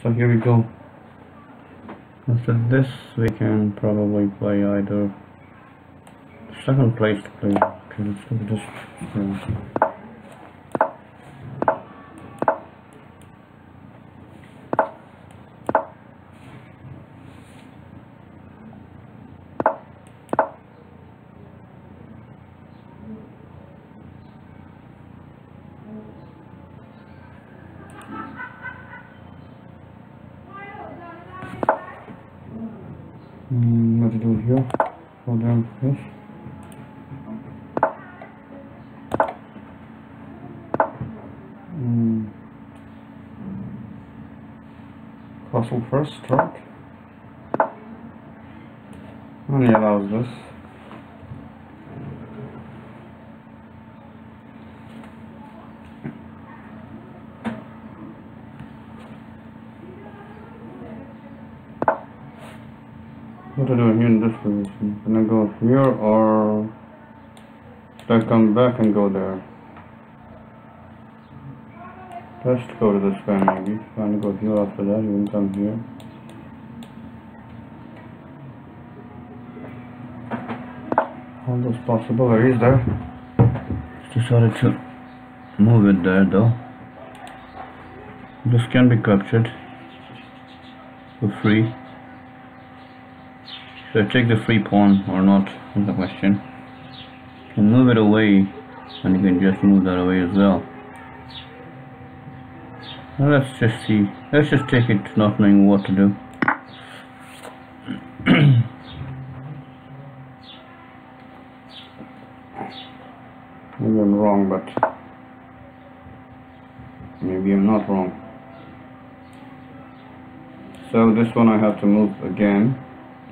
So here we go. After this we can probably play either second place to play. Okay, let's go with this. What to do here? Go down this. Castle first, strike. Only allows this. What to do here in this position? Can I go here or should I come back and go there? Let's go to this guy maybe. Trying to go here after that, you can come here. All those possibilities there. Just decided to move it there though. This can be captured for free. Should I take the free pawn or not? Is the question. You can move it away and you can just move that away as well. Now let's just see. Let's just take it not knowing what to do. Maybe I'm wrong, but maybe I'm not wrong. So this one I have to move again.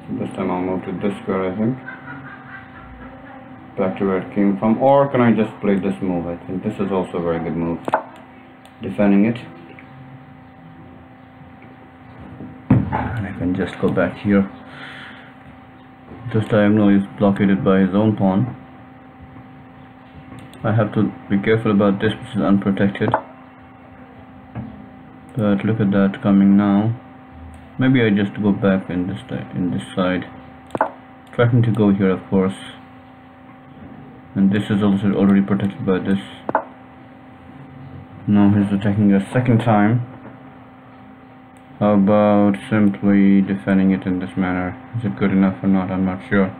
This time I'll move to this square, I think. Back to where it came from. Or can I just play this move? I think this is also a very good move. Defending it. And I can just go back here. This diagonal is blockaded by his own pawn. I have to be careful about this, which is unprotected. But look at that coming now. Maybe I just go back in this side. Trying to go here, of course. And this is also already protected by this. Now he's attacking a second time. How about simply defending it in this manner? Is it good enough or not? I'm not sure.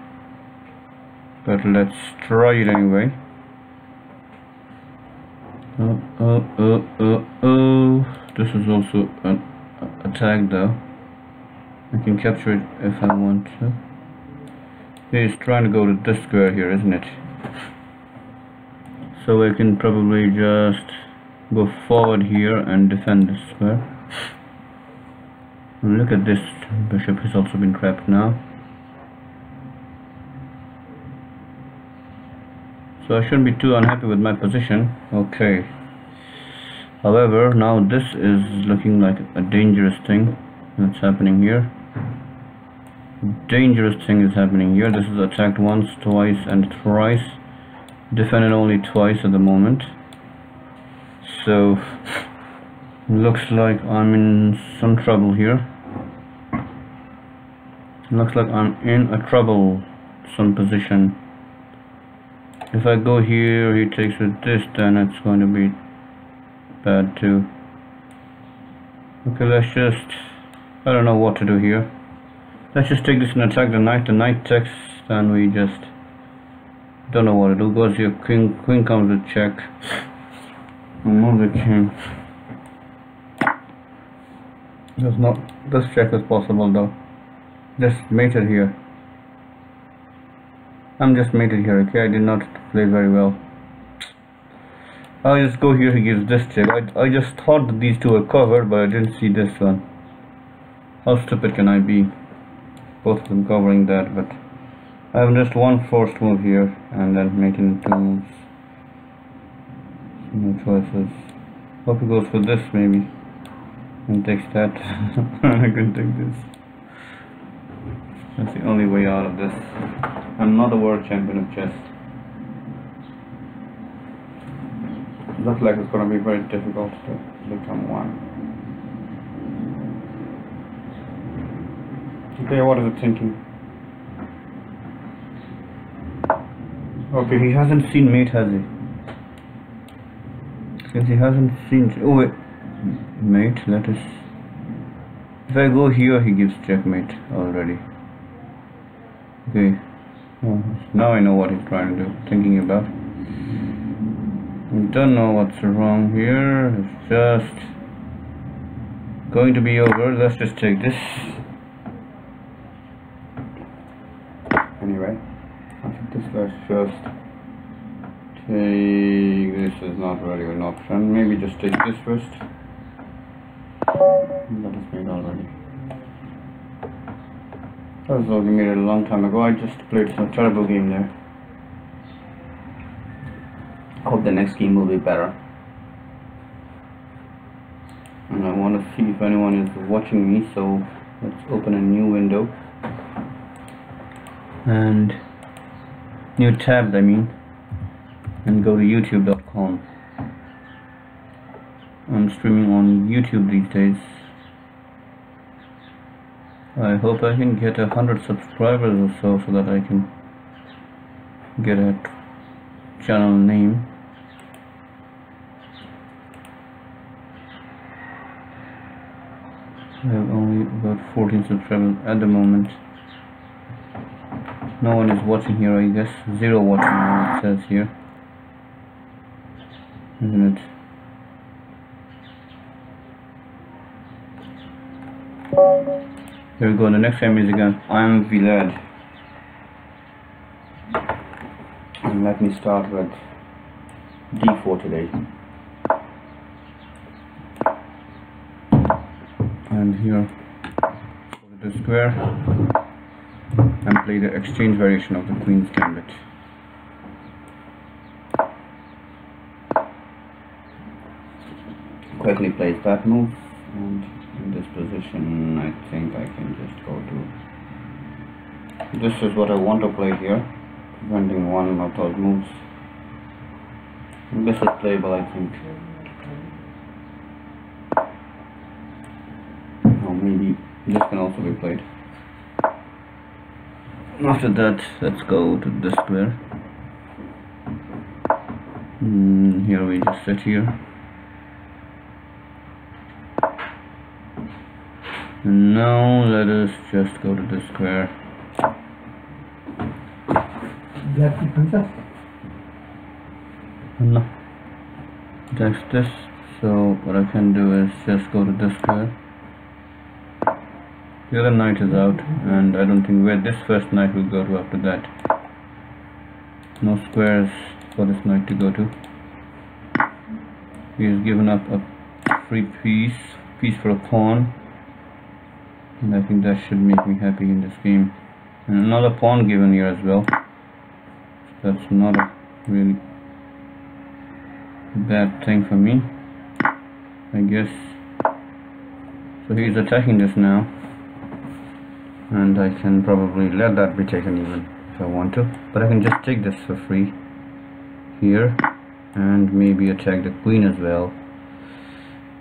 But let's try it anyway. Oh. This is also an attack though. I can capture it if I want to. He's trying to go to this square here, isn't it? So I can probably just go forward here and defend this square. And look at this, bishop has also been trapped now. So I shouldn't be too unhappy with my position. Okay. However, now this is looking like a dangerous thing that's happening here. Dangerous thing is happening here. This is attacked once, twice and thrice. Defended only twice at the moment. So looks like I'm in some trouble here. Looks like I'm in a troublesome position. If I go here, he takes with this, then it's going to be bad too. Okay, let's just, I don't know what to do here. Let's just take this and attack the knight. The knight takes, then we just don't know what to do. Goes here, queen comes with check. And move the king. There's not, this check is possible though. Just mated here. I'm just mated here, okay? I did not play very well. I'll just go here, he gives this check. I just thought that these two were covered, but I didn't see this one. How stupid can I be? Both of them covering that, but I have just one forced move here, and then making two moves. No choices. Hope he goes for this maybe. And takes that. I can take this. That's the only way out of this. I'm not a world champion of chess. Looks like it's gonna be very difficult to become one. Okay, what is it thinking? Okay, he hasn't seen mate, has he? Since he hasn't seen... Oh wait, mate, let us... If I go here, he gives checkmate already. Okay, oh, now I know what he's trying to do, thinking about. I don't know what's wrong here, it's just going to be over. Let's just take this. Anyway, I think this guy's first. Take this is not really an option. Maybe just take this first. That is made already. That was already made a long time ago. I just played some terrible game there. I hope the next game will be better. And I want to see if anyone is watching me, so let's open a new window. And new tab, I mean. And go to youtube.com. I'm streaming on YouTube these days. I hope I can get 100 subscribers or so that I can get a channel name. I have only about 14 subscribers at the moment. No one is watching here, I guess. 0 watching now, it says here. Isn't it? Here we go, the next time is again I'm Vlad. And let me start with d4 today. And here go to the square and play the exchange variation of the Queen's Gambit. Quickly plays that move, and in this position I think I can just go to... This is what I want to play here, preventing one of those moves. And this is playable, I think. Or maybe this can also be played. After that, let's go to the square. Here we just sit here. And now let us just go to the square. Black princess? No. That's this. So what I can do is just go to the square. The other knight is out, and I don't think where this first knight will go to after that. No squares for this knight to go to. He has given up a free piece for a pawn. And I think that should make me happy in this game. And another pawn given here as well. That's not a really bad thing for me, I guess. So he's attacking this now. And I can probably let that be taken even if I want to. But I can just take this for free here. And maybe attack the queen as well.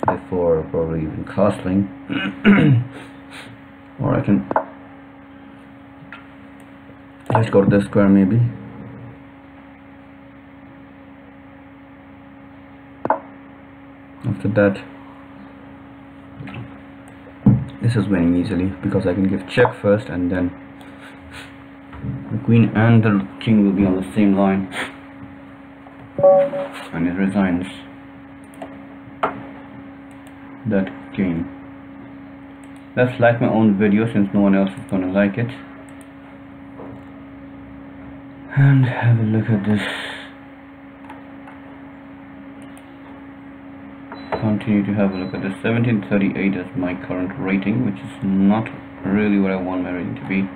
Before probably even castling. Or I can just go to the square maybe. After that, this is winning easily because I can give check first and then the queen and the king will be on the same line. And it resigns that game. Let's like my own video since no one else is gonna like it. And have a look at this. Continue to have a look at this. 1738 is my current rating, which is not really what I want my rating to be.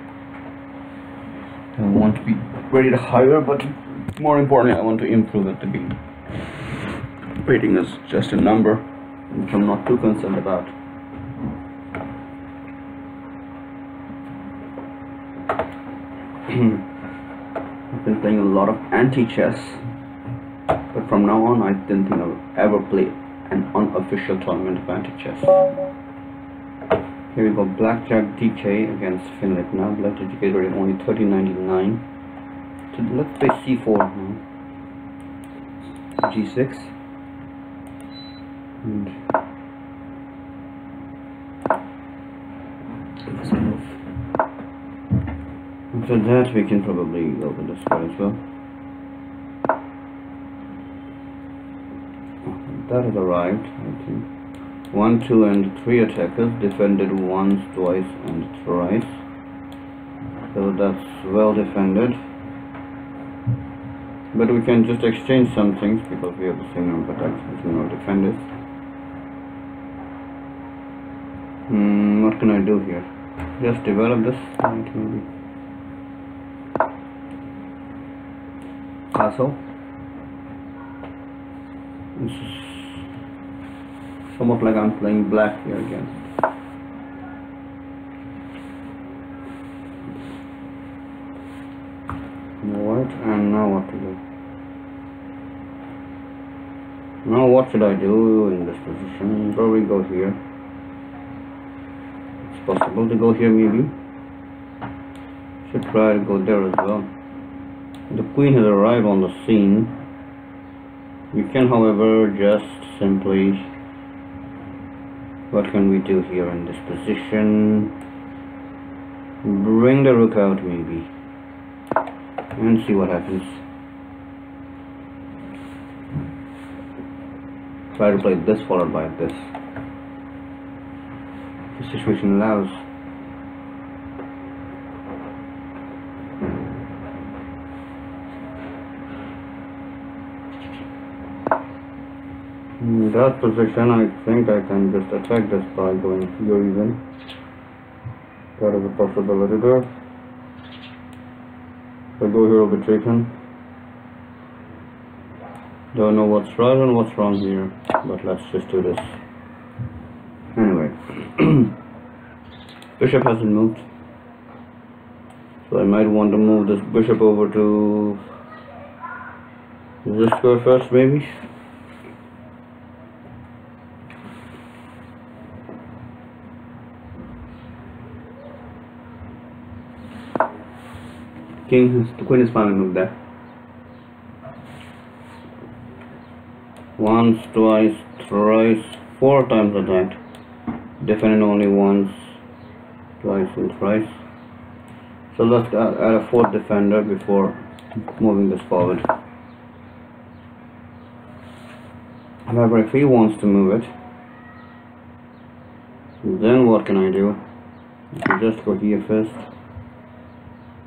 I want to be rated higher, but more importantly I want to improve at the game. Rating is just a number, which I'm not too concerned about. I've been playing a lot of anti-chess, but from now on I didn't think I would ever play an unofficial tournament of anti-chess. Here we go, blackjack DK against finlip now. Blackjack DK rate only 13.99. So let's play c4 now. g6. And let's move. After that we can probably go with the square as well. That has arrived, I think. 1, 2 and 3 attackers, defended once, twice and thrice. So that's well defended. But we can just exchange some things because we have the same number of attacks between our defenders. What can I do here? Just develop this, maybe. Castle. This is somewhat like I'm playing black here again. Alright, and now what to do? Now what should I do in this position? Probably go here. It's possible to go here maybe. Should try to go there as well. The queen has arrived on the scene. We can, however, just simply, what can we do here in this position? Bring the rook out maybe and see what happens. Try to play this followed by this. The situation allows. In that position, I think I can just attack this by going here even. That is a possibility there. If I go here, I'll be taken. Don't know what's right and what's wrong here, but let's just do this. Anyway, bishop hasn't moved, so I might want to move this bishop over to this square first, maybe. The queen is finally moved there. Once, twice, thrice, 4 times attacked. Defended only once, twice and thrice. So let's add a 4th defender before moving this forward. However, if he wants to move it, then what can I do? I can just go here first.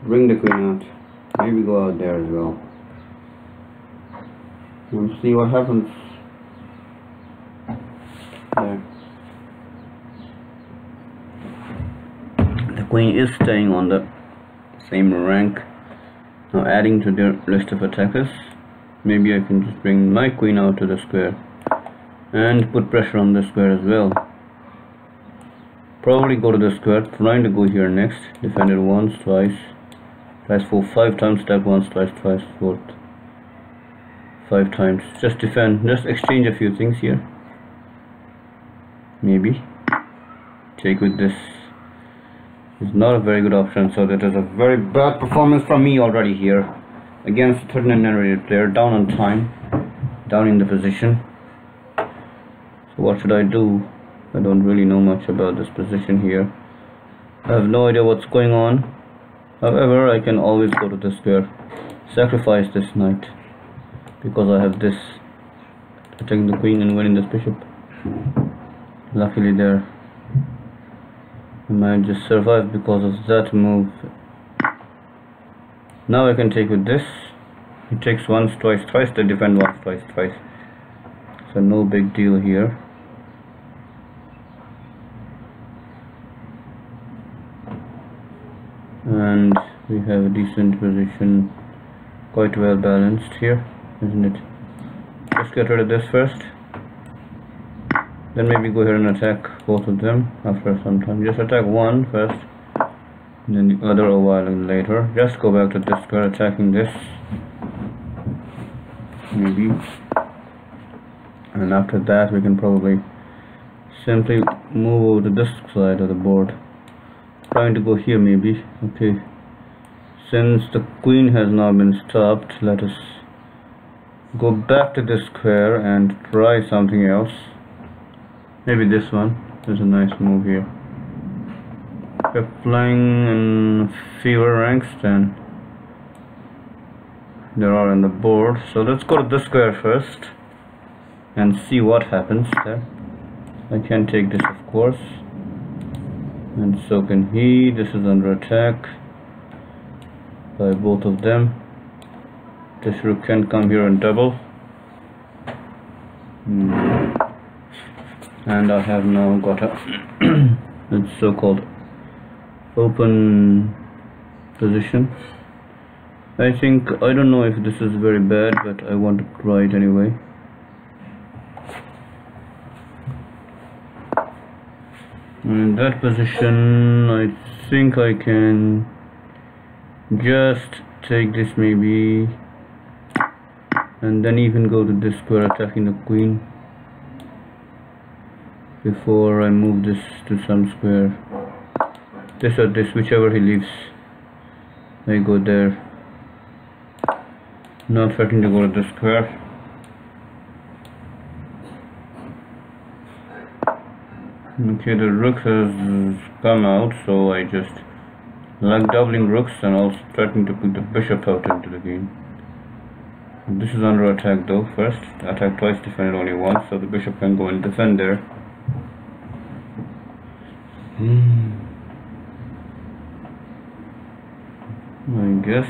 Bring the queen out. Maybe go out there as well. And see what happens. There. The queen is staying on the same rank. Now adding to their list of attackers. Maybe I can just bring my queen out to the square and put pressure on the square as well. Probably go to the square, trying to go here next. Defended once, twice, thrice, 4, 5 times, attack once, twice, thrice, 4th, 5 times. Just defend, just exchange a few things here. Maybe take with this is not a very good option, so that is a very bad performance from me already here against the 39 rated player, down on time, down in the position. So what should I do? I don't really know much about this position here. I have no idea what's going on. However, I can always go to the square, sacrifice this knight, because I have this, attacking the queen and winning this bishop. Luckily there, I might just survive because of that move. Now I can take with this. It takes once, twice, thrice, they defend once, twice, thrice. So no big deal here. And we have a decent position, quite well balanced here, isn't it? Just get rid of this first, then maybe go here and attack both of them after some time. Just attack one first, and then the other a while later. Just go back to this square, attacking this maybe, and after that we can probably simply move over to this side of the board, trying to go here maybe. Okay, since the queen has now been stopped, let us go back to this square and try something else. Maybe this one. There's a nice move here. If we're playing in fewer ranks than there are on the board, so let's go to this square first and see what happens there. I can take this, of course, and so can he. This is under attack by both of them. This rook can come here and double. And I have now got a it's so-called open position. I don't know if this is very bad, but I want to try it anyway. In that position, I think I can just take this maybe, and then even go to this square attacking the queen before I move this to some square. This or this, whichever he leaves, I go there. Not threatening to go to this square. Okay, the rook has come out, so I just like doubling rooks and also threatening to put the bishop out into the game. This is under attack though. First, attack twice, defended only once, so the bishop can go and defend there. I guess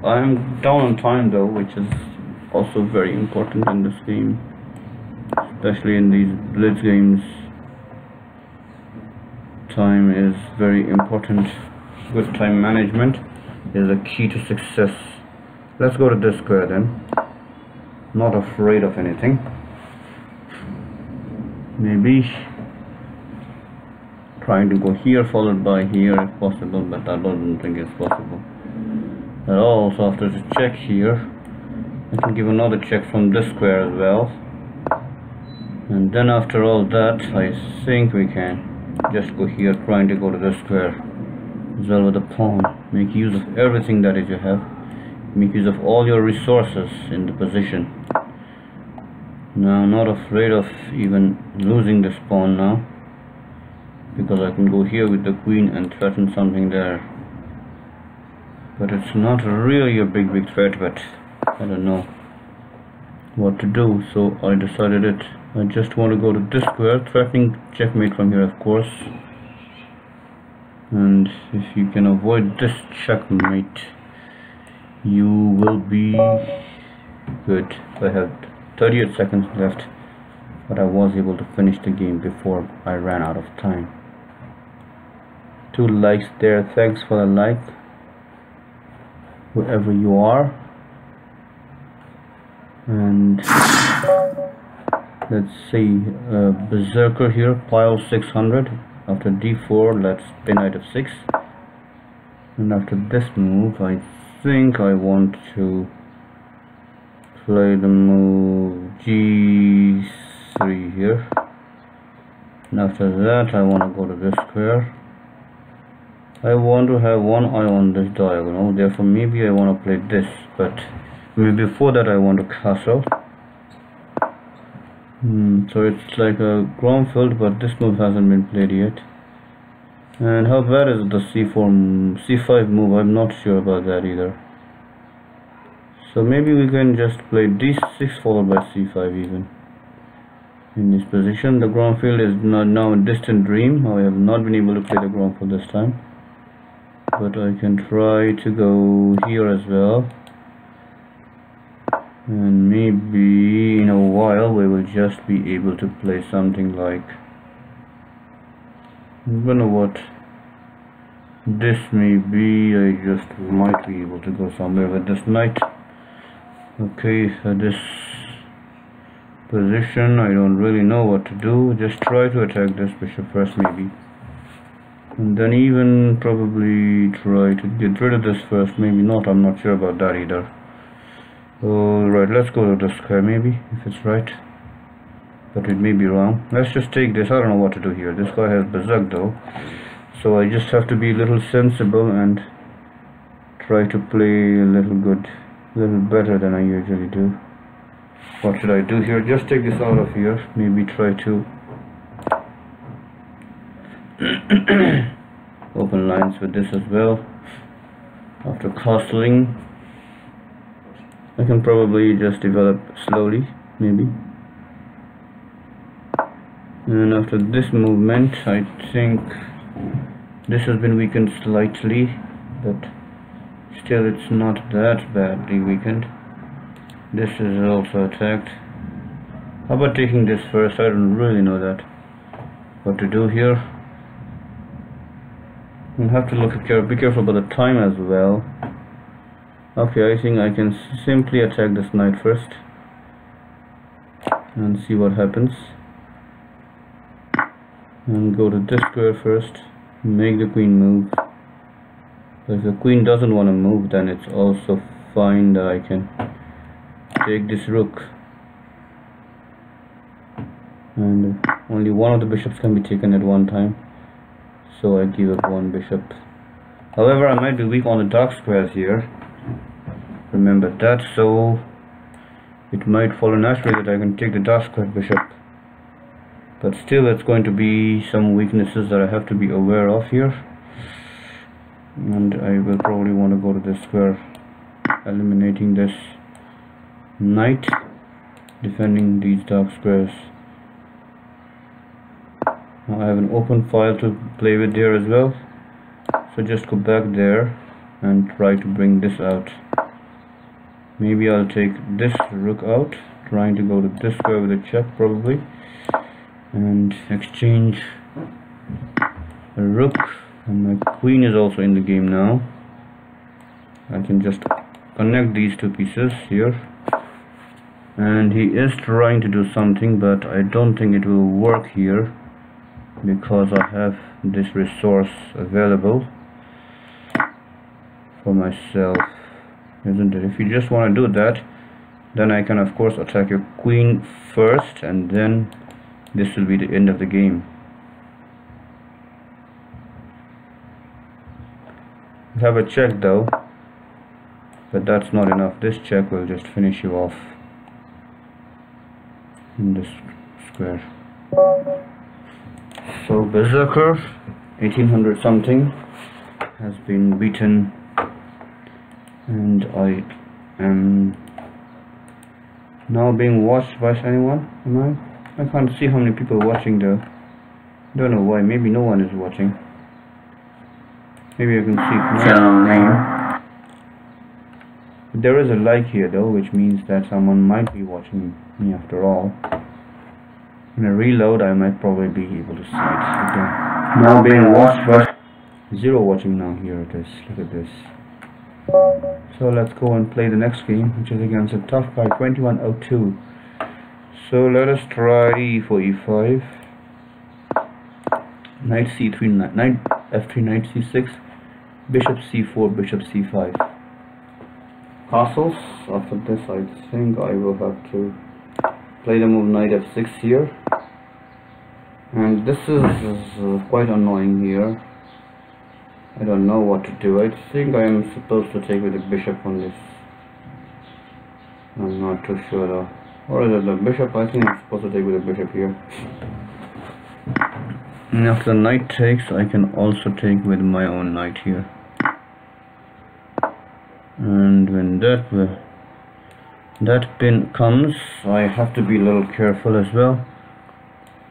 I'm down on time though, which is also very important in this game, especially in these blitz games. Time is very important. Good time management is the key to success. Let's go to this square then. Not afraid of anything. Maybe trying to go here followed by here if possible, but I don't think it's possible at all. So after the check here, I can give another check from this square as well, and then after all that, I think we can just go here, trying to go to this square as well with the pawn. Make use of everything that is you have. Make use of all your resources in the position. Now I'm not afraid of even losing this pawn now, because I can go here with the queen and threaten something there. But it's not really a big threat, but I don't know what to do, so I decided it. I just want to go to this square, threatening checkmate from here, of course. And if you can avoid this checkmate, you will be good. I have 38 seconds left, but I was able to finish the game before I ran out of time. 2 likes there. Thanks for the like, wherever you are. And let's see, berserker here, pile 600. After d4, let's play knight of 6. And after this move, I think I want to play the move g3 here. And after that, I want to go to this square. I want to have one eye on this diagonal, therefore maybe I want to play this, but maybe before that I want to castle. So it's like a Gromfield, but this move hasn't been played yet. And how bad is the c5 move? I'm not sure about that either. So maybe we can just play d6 followed by c5 even. In this position, the Gromfield is now a distant dream. I have not been able to play the Gromfield this time, but I can try to go here as well. And maybe in a while we will just be able to play something like, I don't know what this may be. I just might be able to go somewhere with this knight. Okay, so this position, I don't really know what to do. Just try to attack this bishop first maybe, and then even probably try to get rid of this first. Maybe not, I'm not sure about that either. Alright, let's go to the square maybe, if it's right. but it may be wrong. Let's just take this. I don't know what to do here. This guy has berserk though, so I just have to be a little sensible and try to play a little better than I usually do. What should I do here? Just take this out of here. Maybe try to open lines with this as well. After castling, I can probably just develop slowly, maybe. And after this movement, I think this has been weakened slightly, but still it's not that badly weakened. This is also attacked. How about taking this first? I don't really know that what to do here. You have to be careful about the time as well. Okay, I think I can simply attack this knight first and see what happens. And go to this square first, make the queen move. But if the queen doesn't want to move, then it's also fine that I can take this rook. And only one of the bishops can be taken at one time, so I give up one bishop. However, I might be weak on the dark squares here. Remember that, so it might follow naturally that I can take the dark square bishop. But still, it's going to be some weaknesses that I have to be aware of here. And I will probably want to go to this square, eliminating this knight, defending these dark squares. Now I have an open file to play with there as well, so just go back there and try to bring this out. Maybe I'll take this rook out, trying to go to this square with a check probably, and exchange a rook. And my queen is also in the game now. I can just connect these two pieces here, and he is trying to do something, but I don't think it will work here because I have this resource available for myself, isn't it? If you just want to do that, then I can of course attack your queen first, and then this will be the end of the game. We have a check though, but that's not enough. This check will just finish you off in this square. So Berserker 1800 something has been beaten, and I am now being watched by anyone. Am I can't see how many people are watching though. Don't know why. Maybe no one is watching. Maybe I can see channel name. There is a like here though, which means that someone might be watching me after all. When I reload, I might probably be able to see it. Okay. Now being watched, but 0 watching now. Here it is. Look at this. So let's go and play the next game, which is against a tough guy, 2102. So let us try for e5, knight c3, knight f3, knight c6, bishop c4, bishop c5. Castles. After this, I think I will have to play the move knight f6 here, and this is quite annoying here. I don't know what to do. I think I am supposed to take with the bishop on this. I'm not too sure though. Or is it the bishop? I think I'm supposed to take with the bishop here. And after the knight takes, I can also take with my own knight here. And when that pin comes, I have to be a little careful as well.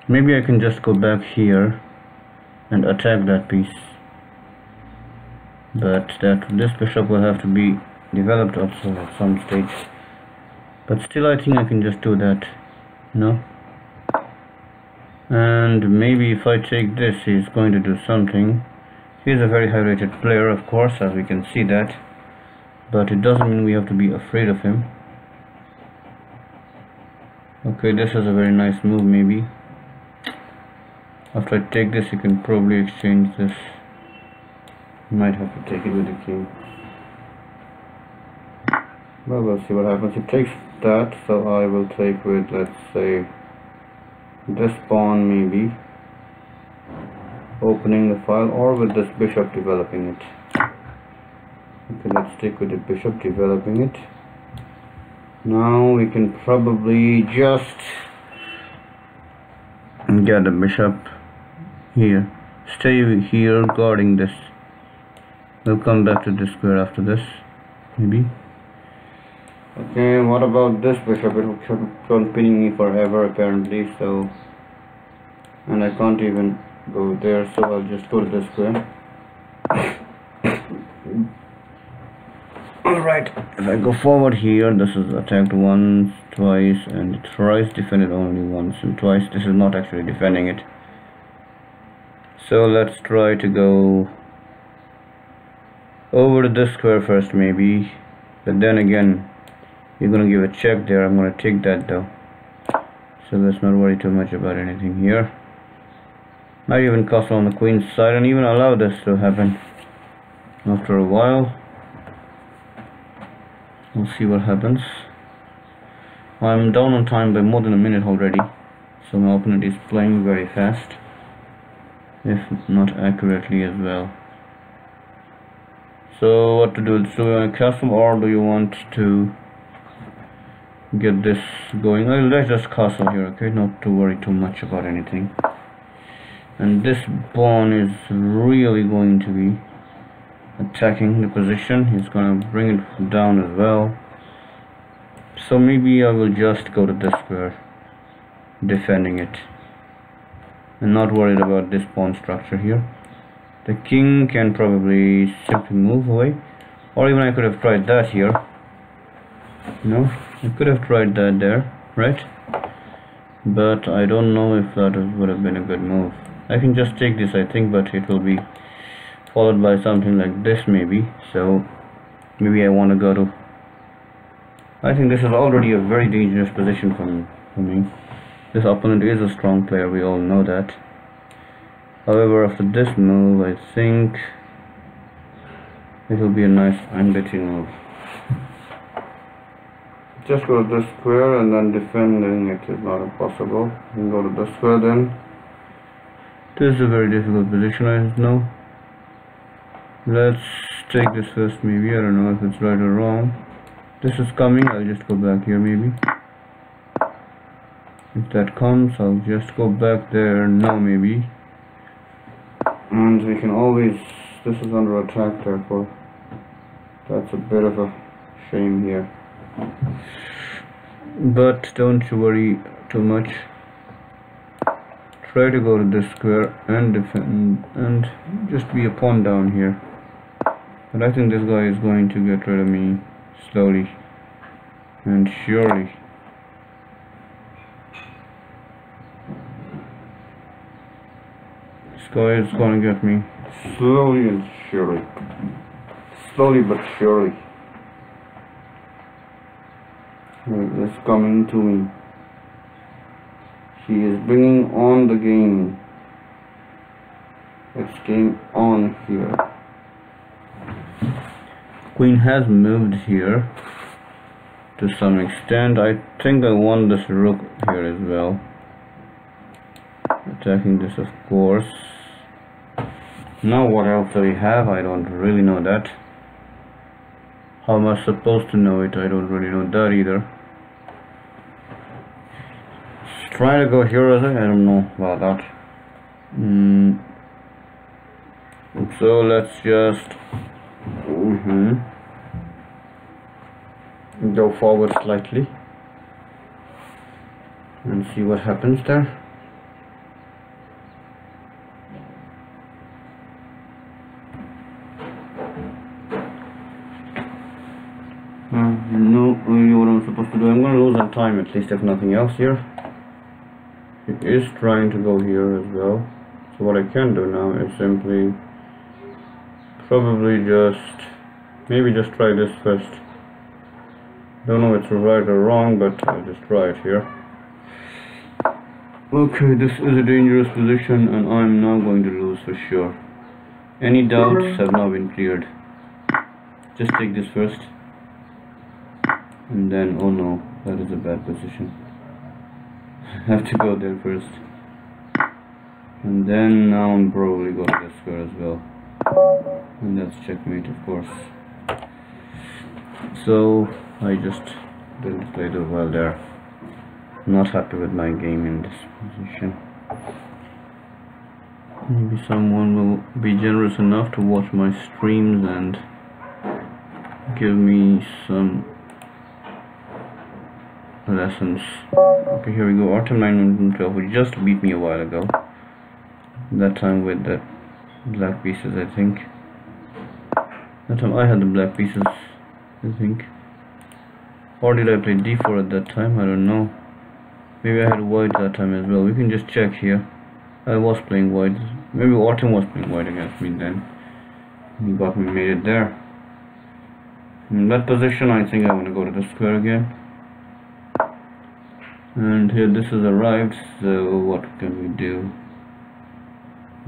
Maybe I can just go back here and attack that piece, but this bishop will have to be developed also at some stage. But still, I think I can just do that, and maybe if I take this, he's going to do something. He's a very high rated player, of course, as we can see that, but it doesn't mean we have to be afraid of him. Okay, this is a very nice move. Maybe after I take this, you can probably exchange this. Might have to take it with the king. Well, we'll see what happens. He takes that, so I will take with, let's say, this pawn maybe opening the file, or with this bishop developing it. Okay, let's stick with the bishop developing it. Now we can probably just get the bishop here, stay here guarding this. We'll come back to this square after this maybe. Okay, what about this bishop? It will keep on pinning me forever apparently, so, and I can't even go there, so I'll just go to this square. Alright, if I go forward here, this is attacked once, twice, and thrice, defended only once and twice. This is not actually defending it. So let's try to go over to this square first maybe, but then again you're gonna give a check there. I'm gonna take that though, so let's not worry too much about anything here. Not even castle on the queen's side, and even allow this to happen. After a while we'll see what happens. I'm down on time by more than a minute already, so my opponent is playing very fast, if not accurately as well. So what to do? Do you want a castle, or do you want to get this going? Let's just castle here, okay? Not to worry too much about anything. And this pawn is really going to be attacking the position. He's going to bring it down as well. So maybe I will just go to this square, defending it, and not worried about this pawn structure here. The king can probably simply move away, or even I could have tried that here. No, I could have tried that there, right? But I don't know if that would have been a good move. I can just take this, I think, but it will be followed by something like this maybe. So maybe I want to go to, I think this is already a very dangerous position for me. This opponent is a strong player, we all know that. However, after this move, I think it will be a nice unbeaten move. Just go to this square, and then defending it is not impossible. You can go to the square then. This is a very difficult position, I know. Let's take this first maybe. I don't know if it's right or wrong. This is coming, I'll just go back here maybe. If that comes, I'll just go back there now maybe. And we can always, this is under attack, therefore that's a bit of a shame here. But don't you worry too much. Try to go to this square and defend, and just be a pawn down here. But I think this guy is going to get rid of me slowly and surely. This guy is going to get me slowly and surely. Slowly but surely. It's coming to me. He is bringing on the game. It's game on here. Queen has moved here to some extent. I think I won this rook here as well. Attacking this, of course. Now what else do we have? I don't really know that. How am I supposed to know it? I don't really know that either. Try to go here, I don't know about that. So let's just go forward slightly and see what happens there. No idea what I'm supposed to do. I'm going to lose on time, at least, if nothing else here. He is trying to go here as well. So what I can do now is simply probably maybe just try this first. Don't know if it's right or wrong, but I'll just try it here. Okay, this is a dangerous position and I'm now going to lose for sure. Any doubts have now been cleared. Just take this first. And then, oh no, that is a bad position. have to go there first. And then now I'm probably going to the square as well. And that's checkmate, of course. So I just didn't play too well there. Not happy with my game in this position. Maybe someone will be generous enough to watch my streams and give me some lessons. Okay, here we go. Artem 912, who just beat me a while ago. That time with the black pieces, I think. That time I had the black pieces, I think. Or did I play d4 at that time? I don't know. Maybe I had white that time as well. We can just check here. I was playing white. Maybe Artem was playing white against me then. He got me made it there. In that position, I think I want to go to the square again. And here this has arrived, so what can we do?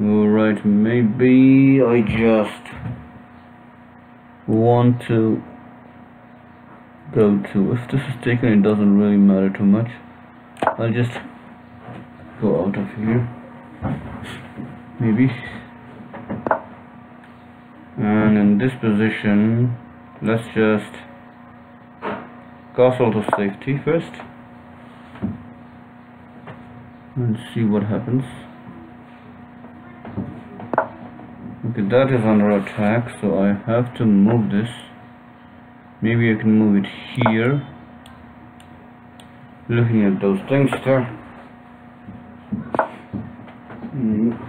Alright, maybe I just want to go to, if this is taken, it doesn't really matter too much. I'll just go out of here, maybe. And in this position, let's just castle to safety first and see what happens. Okay, that is under attack, so I have to move this. Maybe I can move it here. Looking at those things there.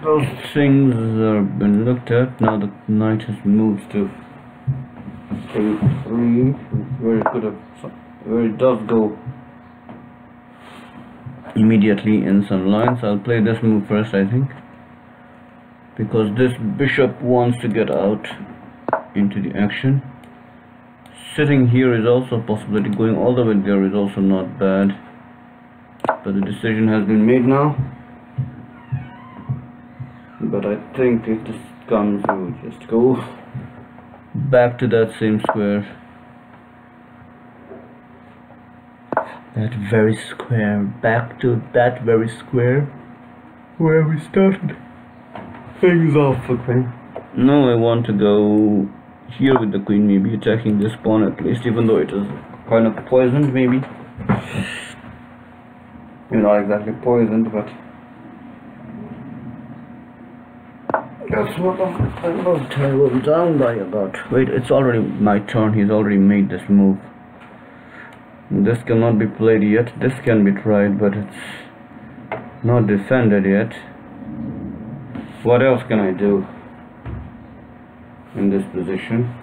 Those things have been looked at. Now the knight has moved to a3, where it does go immediately in some lines. I'll play this move first, I think, because this bishop wants to get out into the action. Sitting here is also a possibility. Going all the way there is also not bad, but the decision has been made now. But I think if this comes, we'll just go back to that same square. That very square, back to that very square where we started things off. Okay. Now I want to go here with the queen, maybe attacking this pawn at least, even though it is kind of poisoned, maybe. Not exactly poisoned, but that's what I was down by about. Wait, it's already my turn. He's already made this move. This cannot be played yet. This can be tried, but it's not defended yet. What else can I do in this position?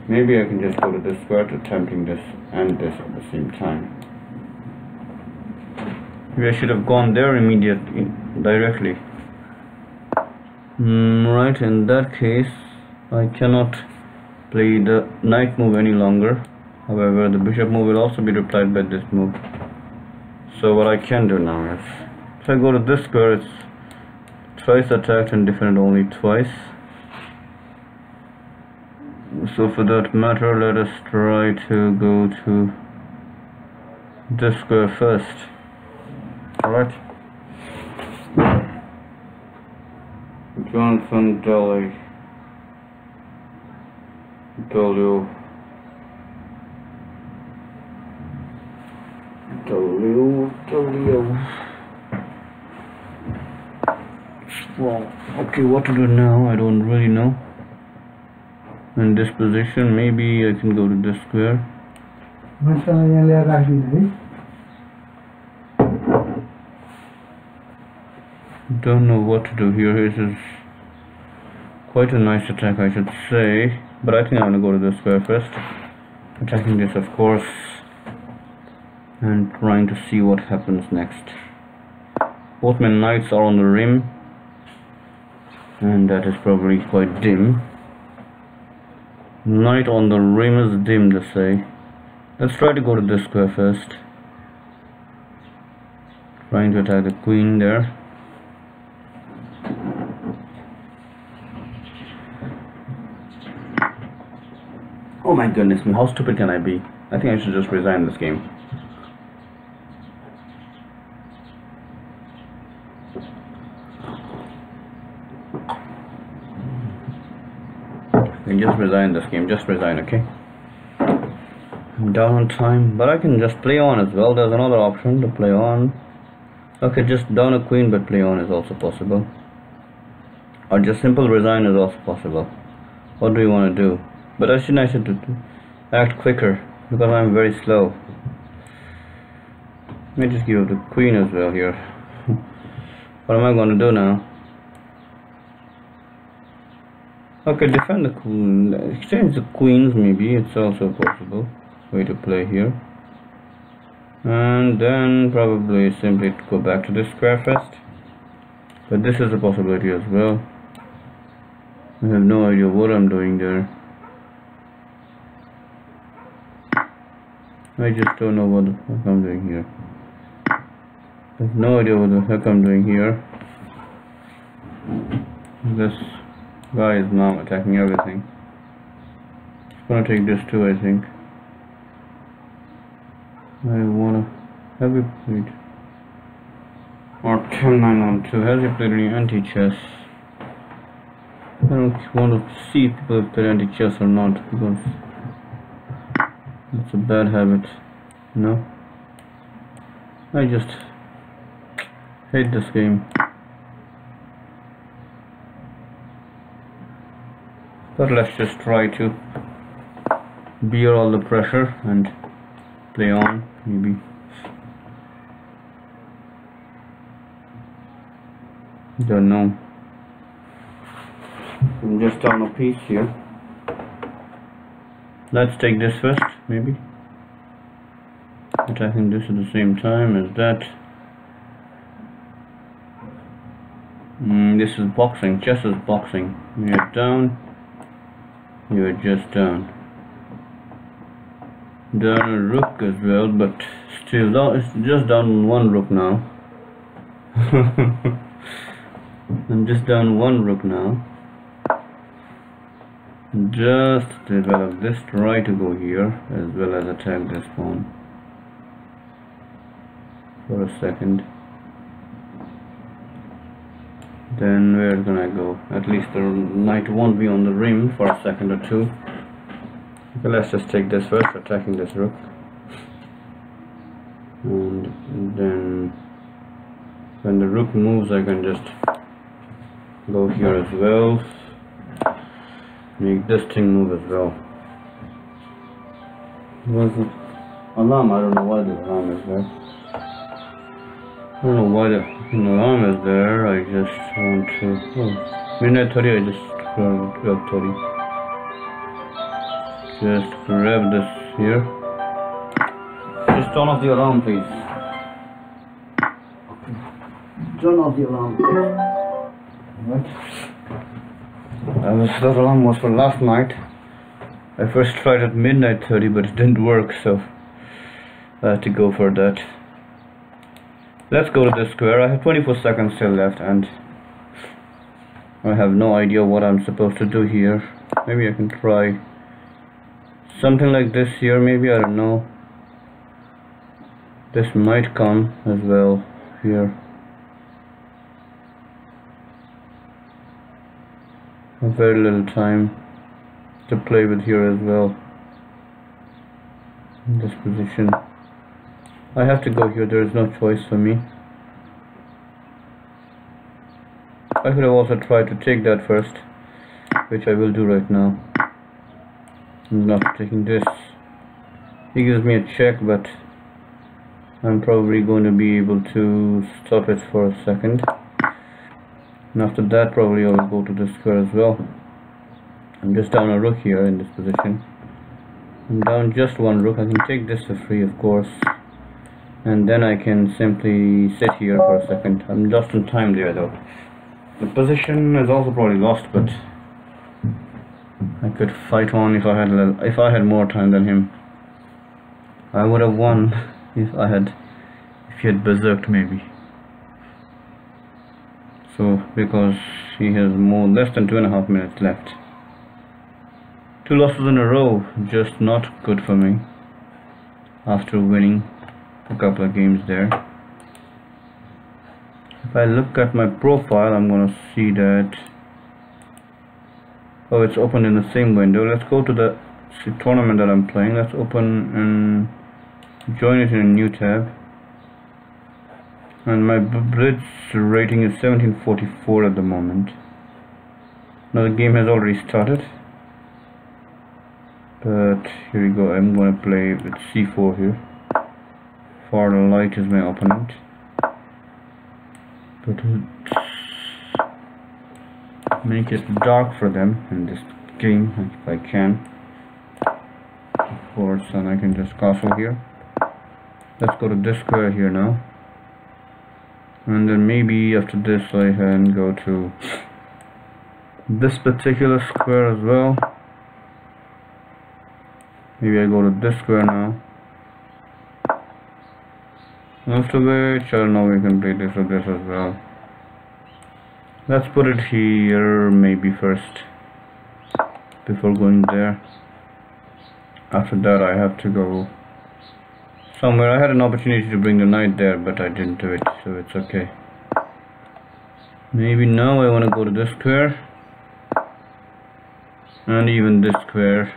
Maybe I can just go to this square, attempting this and this at the same time. Maybe I should have gone there immediately, directly. Right, in that case I cannot play the knight move any longer. However, the bishop move will also be replied by this move. So what I can do now is, if I go to this square, it's twice attacked and defended only twice. So for that matter, let us try to go to this square first. Alright. Jonathan Delio. Well, okay, what to do now? I don't really know. In this position, maybe I can go to this square. Don't know what to do here. This is quite a nice attack, I should say, but I think I'm gonna go to the square first, attacking this, of course, and trying to see what happens next. Both my knights are on the rim, and that is probably quite dim. Knight on the rim is dim, to say. Let's try to go to this square first, trying to attack the queen there. Oh my goodness me, how stupid can I be? I think I should just resign this game. And just resign this game, just resign, okay? I'm down on time, but I can just play on as well. There's another option to play on. Okay, just down a queen but play on is also possible. Or just simple resign is also possible. What do you want to do? But I should act quicker because I'm very slow. Let me just give the queen as well here. What am I going to do now? Okay, defend the queen. Exchange the queens, maybe. It's also a possible way to play here. And then probably simply go back to this square first. But this is a possibility as well. I have no idea what I'm doing there. I just don't know what the heck I'm doing here. I have no idea what the heck I'm doing here. This guy is now attacking everything. It's gonna take this too, I think. I wanna have you played or 10-9 on 2. Has he played any anti-chess? I don't want to see if people have played anti-chess or not because it's a bad habit, you know. I just hate this game. But let's just try to bear all the pressure and play on, maybe. Don't know. I'm just down a piece here. Let's take this first, maybe. Attacking this at the same time as that. This is boxing. Chess is boxing. You're down. You're just down. Down a rook as well, but still down. It's just down one rook now. I'm just down one rook now. Just develop this. Try to go here as well as attack this pawn for a second. Then where can I go? At least the knight won't be on the rim for a second or two. Okay, let's just take this first, attacking this rook. And then when the rook moves, I can just go here as well. Make this thing move as well. What's it? Alarm, I don't know why the alarm is there. I don't know why the alarm is there. I just want to... Oh, midnight 30, I just grab 30. Just grab this here. Just turn off the alarm, please. Turn off the alarm, please. Right. That alarm was for last night. I first tried at midnight 30, but it didn't work, so I had to go for that. Let's go to the square. I have 24 seconds still left, and I have no idea what I'm supposed to do here. Maybe I can try something like this here, maybe, I don't know. This might come as well here. Very little time to play with here as well. In this position, I have to go here. There is no choice for me. I could have also tried to take that first, which I will do right now. I'm not taking this. He gives me a check, but I'm probably going to be able to stop it for a second. And after that, probably I will go to the square as well. I'm just down a rook here in this position. I'm down just one rook. I can take this for free, of course. And then I can simply sit here for a second. I'm just in time there, though. The position is also probably lost, but I could fight on if I had more time than him. I would have won if he had berserked, maybe. So because he has less than 2.5 minutes left. 2 losses in a row, just not good for me after winning a couple of games there. If I look at my profile, I'm gonna see that, oh, it's open in the same window. Let's go to the tournament that I'm playing. Let's open and join it in a new tab. And my blitz rating is 1744 at the moment. Now the game has already started, but here we go. I'm gonna play with c4 here. Far light is my opponent, but make it dark for them in this game if I can. Of course, and I can just castle here. Let's go to this square here now, and then maybe after this I can go to this particular square as well. Maybe I go to this square now. After which, I don't know, we can play this or this as well. Let's put it here maybe first, before going there. After that I have to go somewhere. I had an opportunity to bring the knight there, but I didn't do it, so it's okay. Maybe now I want to go to this square, and even this square.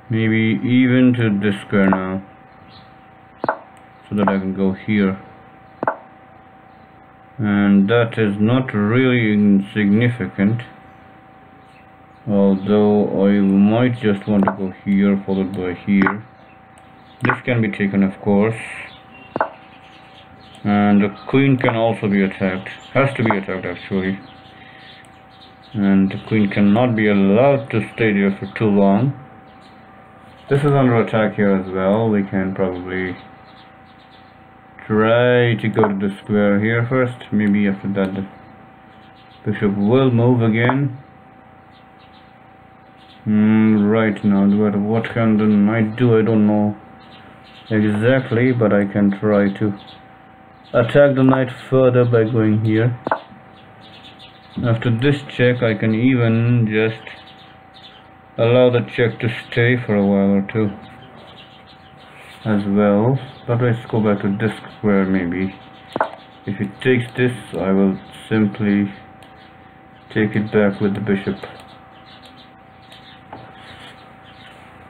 Maybe even to this square now, so that I can go here. And that is not really insignificant, although I might just want to go here followed by here. This can be taken, of course, and the queen can also be attacked, has to be attacked actually, and the queen cannot be allowed to stay there for too long. This is under attack here as well. We can probably try to go to the square here first. Maybe after that the bishop will move again. Right now, what can the knight do? I don't know exactly, but I can try to attack the knight further by going here. After this check, I can even just allow the check to stay for a while or two as well. But let's go back to this square maybe. If it takes this, I will simply take it back with the bishop.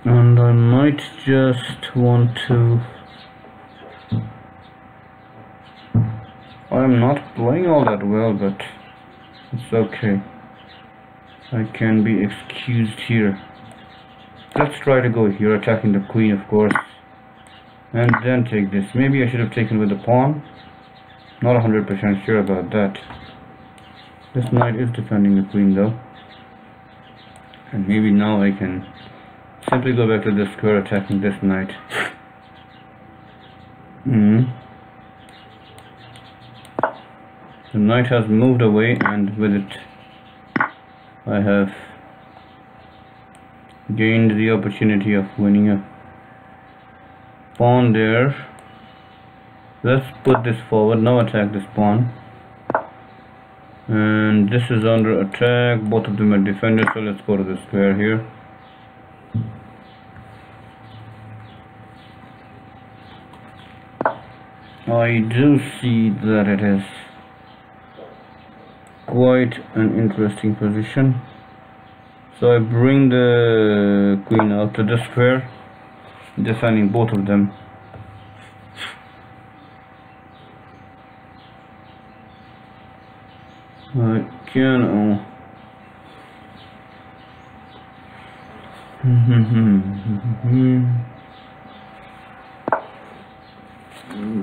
And I might just want to... I'm not playing all that well, but it's okay. I can be excused here. Let's try to go here, attacking the queen, of course, and then take this. Maybe I should have taken with the pawn. Not 100% sure about that. This knight is defending the queen though, and maybe now I can simply go back to this square, attacking this knight. The knight has moved away, and with it I have gained the opportunity of winning a pawn there. Let's put this forward, now attack this pawn. And this is under attack, both of them are defended, so let's go to the square here. I do see that it is quite an interesting position, so I bring the queen out to the square, defending both of them. I can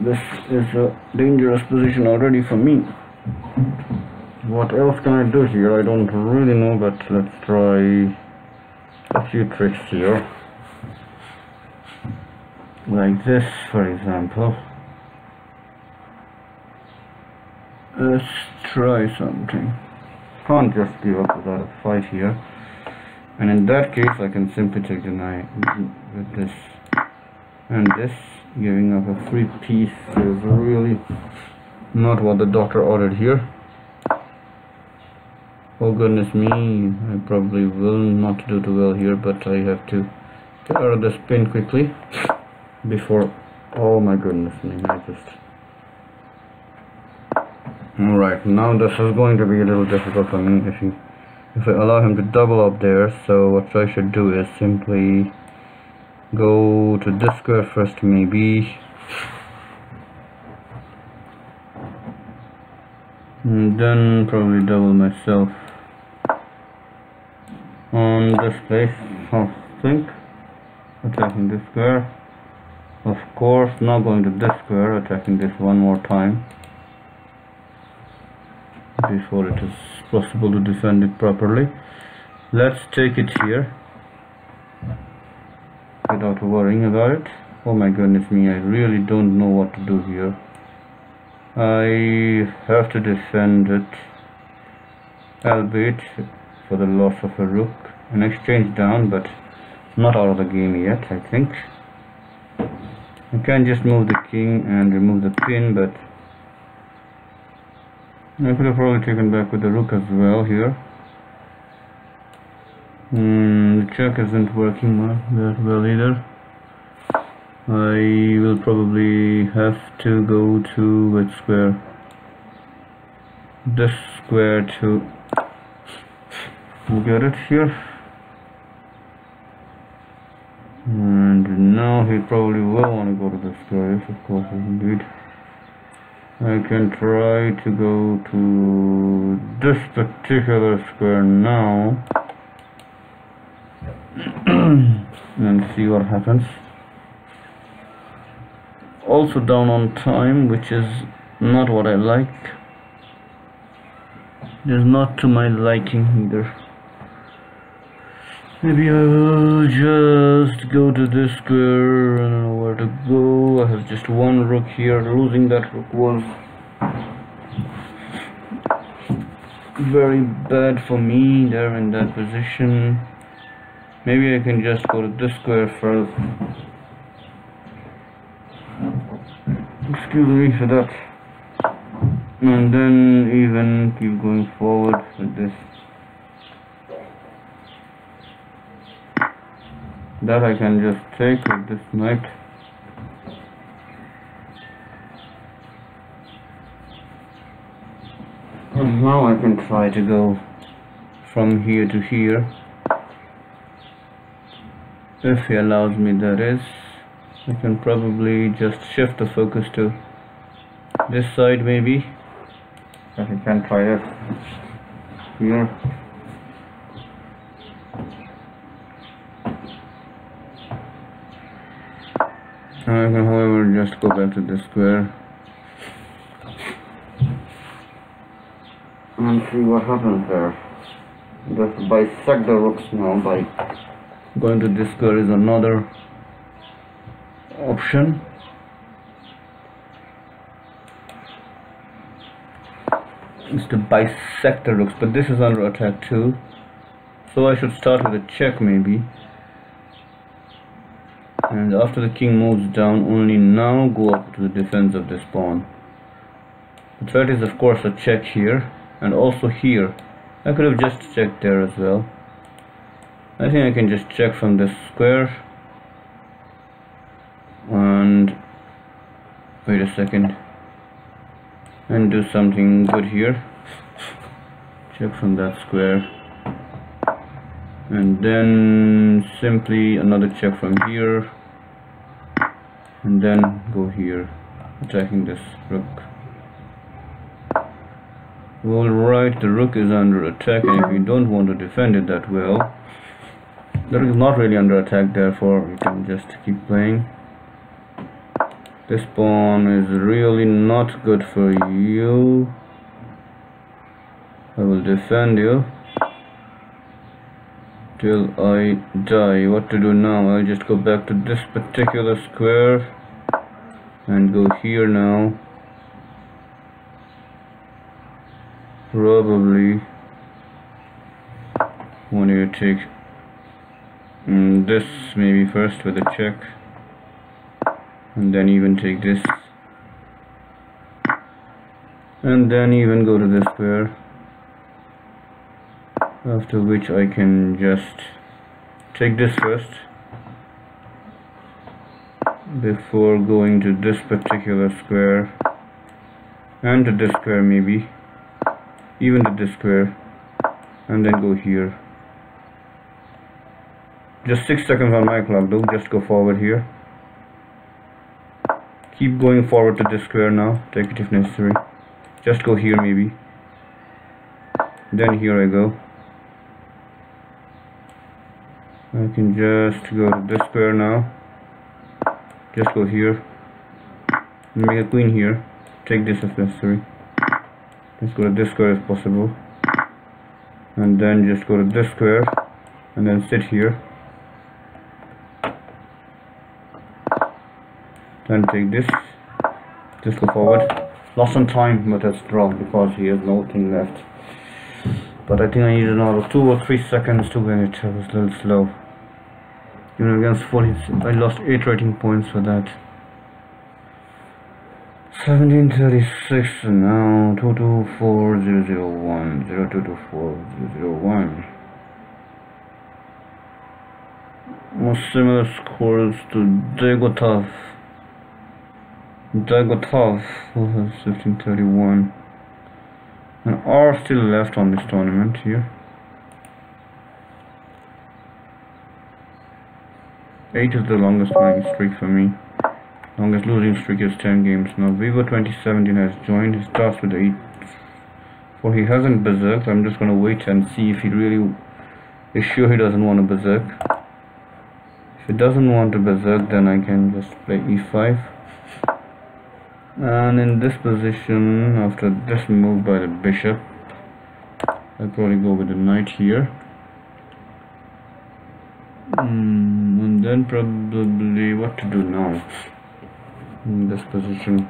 this is a dangerous position already for me. What else can I do here? I don't really know, but let's try a few tricks here. Like this, for example. Let's try something. Can't just give up without a fight here. And in that case, I can simply take the knight with this and this. Giving up a free piece is really not what the doctor ordered here. Oh goodness me, I probably will not do too well here, but I have to get out of the spin quickly before... Oh my goodness me, I just Alright, now this is going to be a little difficult for me if I allow him to double up there. So what I should do is simply go to this square first, maybe, and then probably double myself on this place. I think attacking this square. Of course, not going to this square, attacking this one more time before it is possible to defend it properly. Let's take it here without worrying about it. Oh my goodness me, I really don't know what to do here. I have to defend it, albeit for the loss of a rook. An exchange down, but not out of the game yet, I think. I can just move the king and remove the pin, but I could have probably taken back with the rook as well here. The check isn't working that well either. I will probably have to go to which square? This square to get it here. And now he probably will want to go to this square. Yes, of course, indeed. I can try to go to this particular square now and see what happens. Also down on time, which is not what I like. It is not to my liking either. Maybe I will just go to this square. I don't know where to go. I have just one rook here. Losing that rook was very bad for me there in that position. Maybe I can just go to this square first. Excuse me for that. And then even keep going forward with this. That I can just take with this knight. And now I can try to go from here to here. If he allows me, that is. I can probably just shift the focus to this side maybe. But I can try this here. I can, however, just go back to this square and see what happens there. Just bisect the rooks now by going to this square is another option. Is to bisect the rooks, but this is under attack too. So I should start with a check maybe. And after the king moves down, only now go up to the defense of this pawn. The threat is of course a check here, and also here. I could have just checked there as well. I think I can just check from this square. And wait a second. And do something good here. Check from that square. And then simply another check from here. And then go here, attacking this rook. Alright, the rook is under attack, and if you don't want to defend it that well, the rook is not really under attack, therefore you can just keep playing. This pawn is really not good for you. I will defend you till I die. What to do now? I'll just go back to this particular square and go here now. Probably want to take this maybe first with a check, and then even take this, and then even go to this square. After which I can just take this first before going to this particular square and to this square, maybe even to this square, and then go here. Just 6 seconds on my clock though. Just go forward here. Keep going forward to this square now. Take it if necessary. Just go here maybe. Then here I go. I can just go to this square now. Just go here. Make a queen here. Take this if necessary. Let's go to this square if possible. And then just go to this square. And then sit here. Then take this. Just go forward. Lost some time, but that's draw because he has nothing left. But I think I need another 2 or 3 seconds to win it. I was a little slow. Even against 40, I lost 8 rating points for that. 1736 now. 224001. 0224001. More similar scores to Degotov. Degotov who has 1531. And are still left on this tournament here. 8 is the longest winning streak for me. Longest losing streak is 10 games. Now Vivo 2017 has joined. He starts with 8. For he hasn't berserked. I'm just gonna wait and see if he really is sure he doesn't want to berserk. If he doesn't want to berserk, then I can just play e5. And in this position, after this move by the bishop, I'll probably go with the knight here. And then probably what to do now in this position.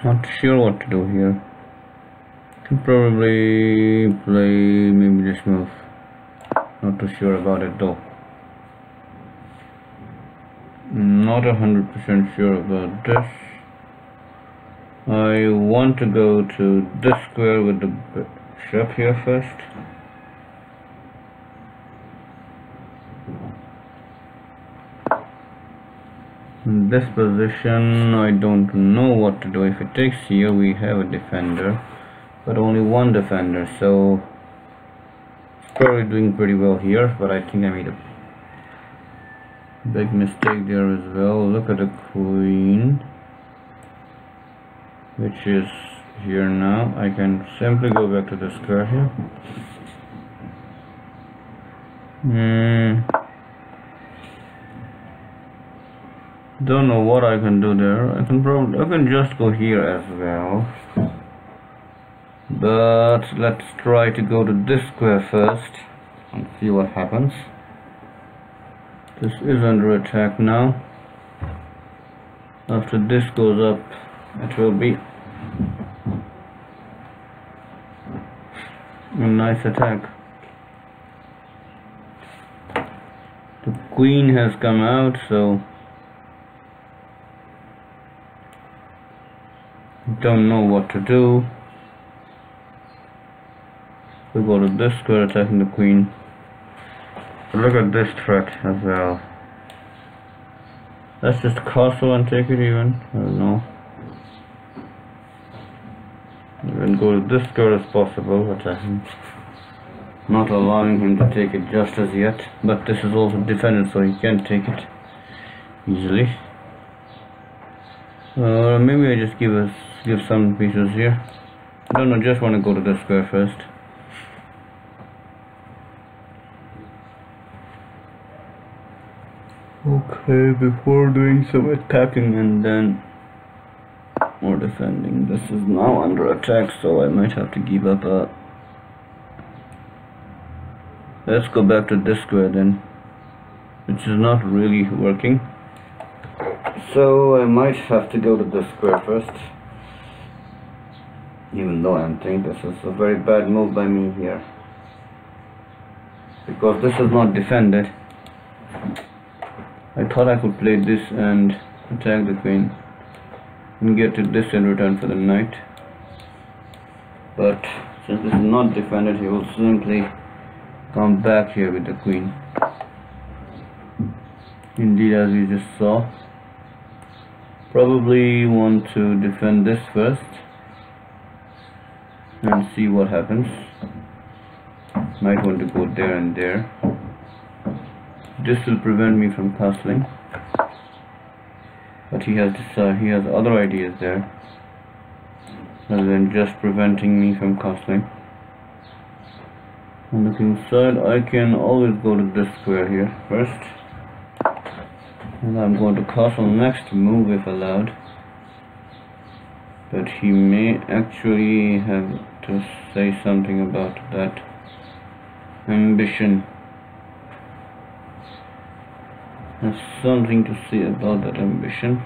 Not sure what to do here. Can probably play maybe this move. Not too sure about it though. Not 100% sure about this. I want to go to this square with the bishop here first. In this position, I don't know what to do. If it takes here, we have a defender, but only one defender, so it's probably doing pretty well here. But I think I made a big mistake there as well. Look at the queen, which is here now. I can simply go back to the square here. Don't know what I can do there. I can just go here as well. But let's try to go to this square first and see what happens. This is under attack now. After this goes up, it will be a nice attack. The queen has come out, so don't know what to do. We go to this square attacking the queen. Look at this threat as well. Let's just castle and take it even. I don't know. Even go to this square as possible, attacking. Not allowing him to take it just as yet. But this is also defended, so he can take it easily. Maybe I just give some pieces here. I don't know, just want to go to the square first. Okay, before doing some attacking and then more defending. This is now under attack, so I might have to give up. Let's go back to this square then, which is not really working. So I might have to go to this square first, even though I think this is a very bad move by me here, because this is not defended. I thought I could play this and attack the queen and get to this in return for the knight, but since this is not defended, he will simply come back here with the queen. Indeed, as we just saw, Probably want to defend this first and see what happens. Might want to go there and there. This will prevent me from castling, but he has other ideas there rather than just preventing me from castling. On the king side, I can always go to this square here first, and I'm going to castle next move if allowed, but he may actually have to say something about that ambition. There's something to say about that ambition.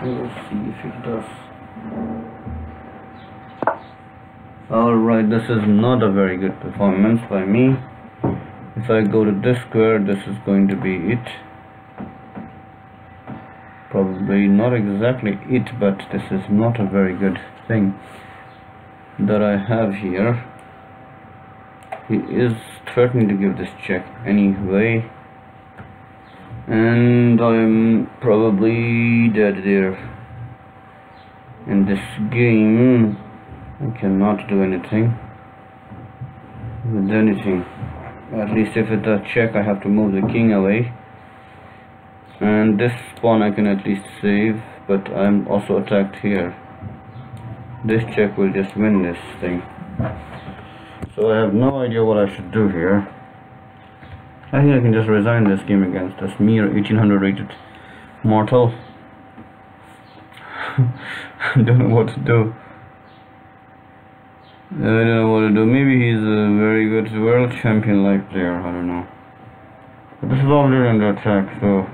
We'll see if it does. Alright, this is not a very good performance by me. If I go to this square, this is going to be it. Probably not exactly it, but this is not a very good thing that I have here. He is threatening to give this check anyway, and I'm probably dead there. In this game, I cannot do anything with anything. At least if it's a check, I have to move the king away, and this pawn I can at least save, but I'm also attacked here. This check will just win this thing, so I have no idea what I should do here. I think I can just resign this game against this mere 1800 rated mortal. I don't know what to do. Maybe he's a very good world champion like player, I don't know. But this is already under attack, so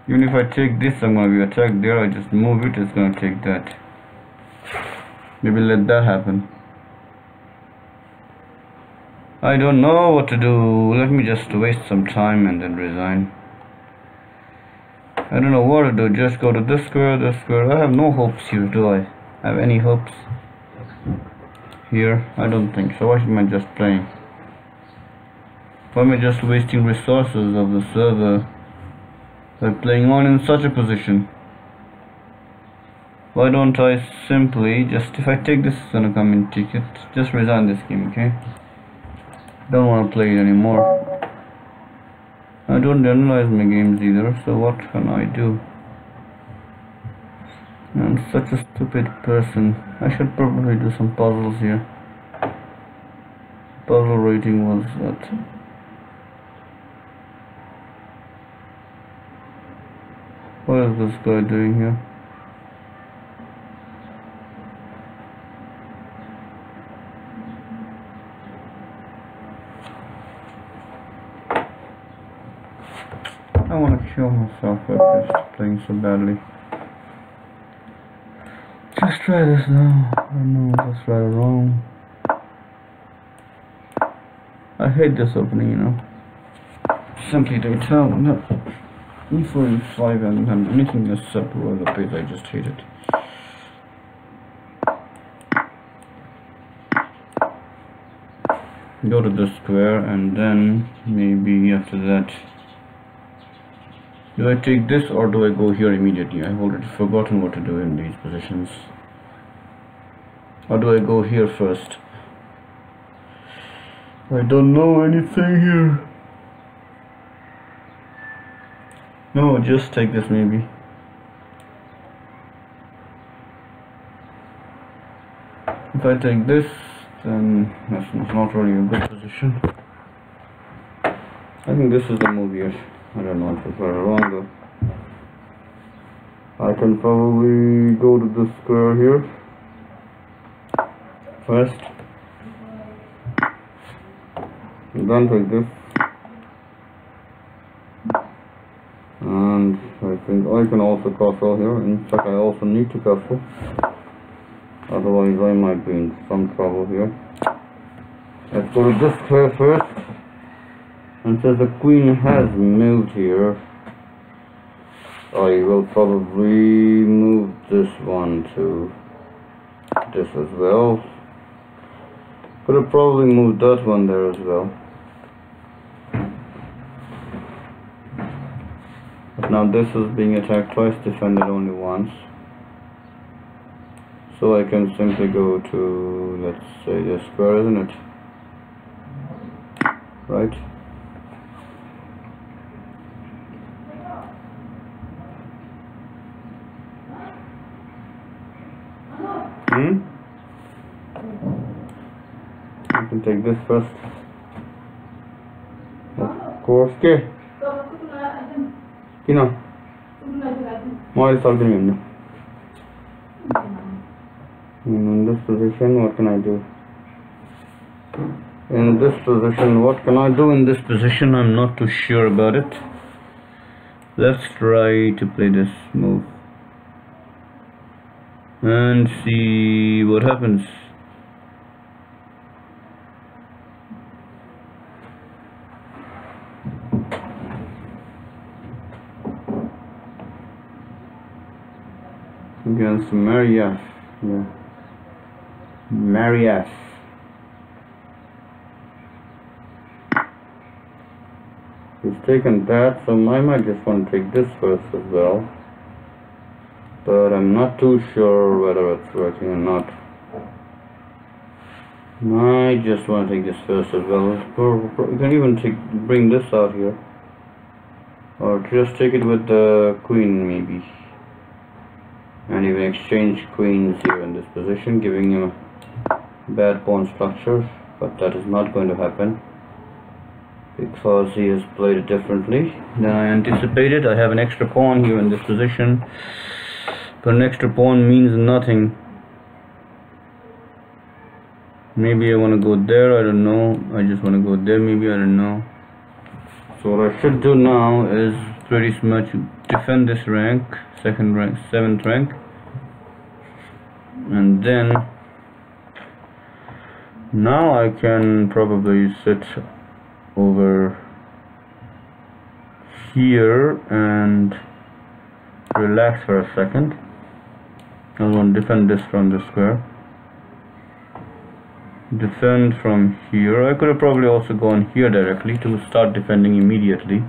even if I take this, I'm gonna be attacked there. I just move it, it's gonna take that. Maybe let that happen. I don't know what to do. Let me just waste some time and then resign. I don't know what to do. Just go to this square, this square. I have no hopes here, do I? Have any hopes here? I don't think so. Why am I just playing? Why am I just wasting resources of the server by playing on in such a position? Why don't I simply just, if I take this, it's gonna come in ticket. Just resign this game, okay? Don't want to play it anymore. I don't analyze my games either, so what can I do? I'm such a stupid person. I should probably do some puzzles here. Puzzle rating was what? What is this guy doing here? I want to kill myself for just playing so badly. Let's try this now. I don't know if that's right or wrong. I hate this opening, you know. Simply to tell. No. E4, E5, and anything except with the page, I just hate it. Go to the square, and then maybe after that. Do I take this or do I go here immediately? I've already forgotten what to do in these positions. Or do I go here first? I don't know anything here. No, just take this maybe. If I take this, then that's not really a good position. I think this is the move here. I don't know if it's right or wrong though. I can probably go to the square here first, and then take this, and I think I can also castle here. In fact, I also need to castle, otherwise I might be in some trouble here. Let's go to this square first. And since the queen has moved here, I will probably move this one to this as well. Could have probably moved that one there as well. But Now this is being attacked twice, defended only once. So I can simply go to, let's say, the square, isn't it? Right? I can take this first. Of course. Okay. You know. More is solving in this position. What can I do? In this position, what can I do in this position? I'm not too sure about it. Let's try to play this move and see what happens. Against Mariaf. Yeah. Mariaf. He's taken that, so I might just want to take this first as well. But I'm not too sure whether it's working or not. I just want to take this first as well. You can even bring this out here. Or just take it with the queen maybe. And even exchange queens here in this position, giving him a bad pawn structure. But that is not going to happen, because he has played it differently than I anticipated. I have an extra pawn here in this position, but an extra pawn means nothing. Maybe I want to go there, I don't know. I just want to go there, maybe, I don't know. So what I should do now is pretty much defend this rank, 2nd rank, 7th rank, and then now I can probably sit over here and relax for a second. I want to defend this from the square. Defend from here. I could have probably also gone here directly to start defending immediately.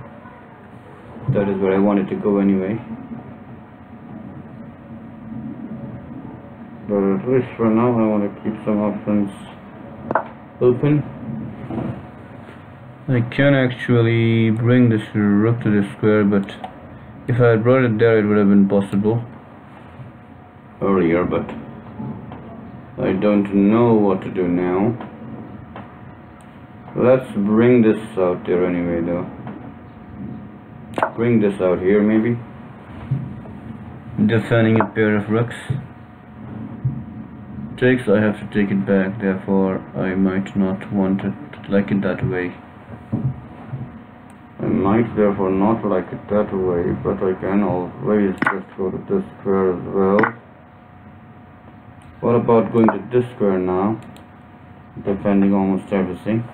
That is where I wanted to go anyway. But at least for now I want to keep some options open. I can actually bring this rook to the square, but if I had brought it there it would have been possible earlier, but I don't know what to do now. Let's bring this out there anyway though. Bring this out here maybe. Defending a pair of rooks. Takes, I have to take it back, therefore I might not want it like it that way. I might therefore not like it that way, but I can always just go to this square as well. What about going to this square now? Defending almost everything.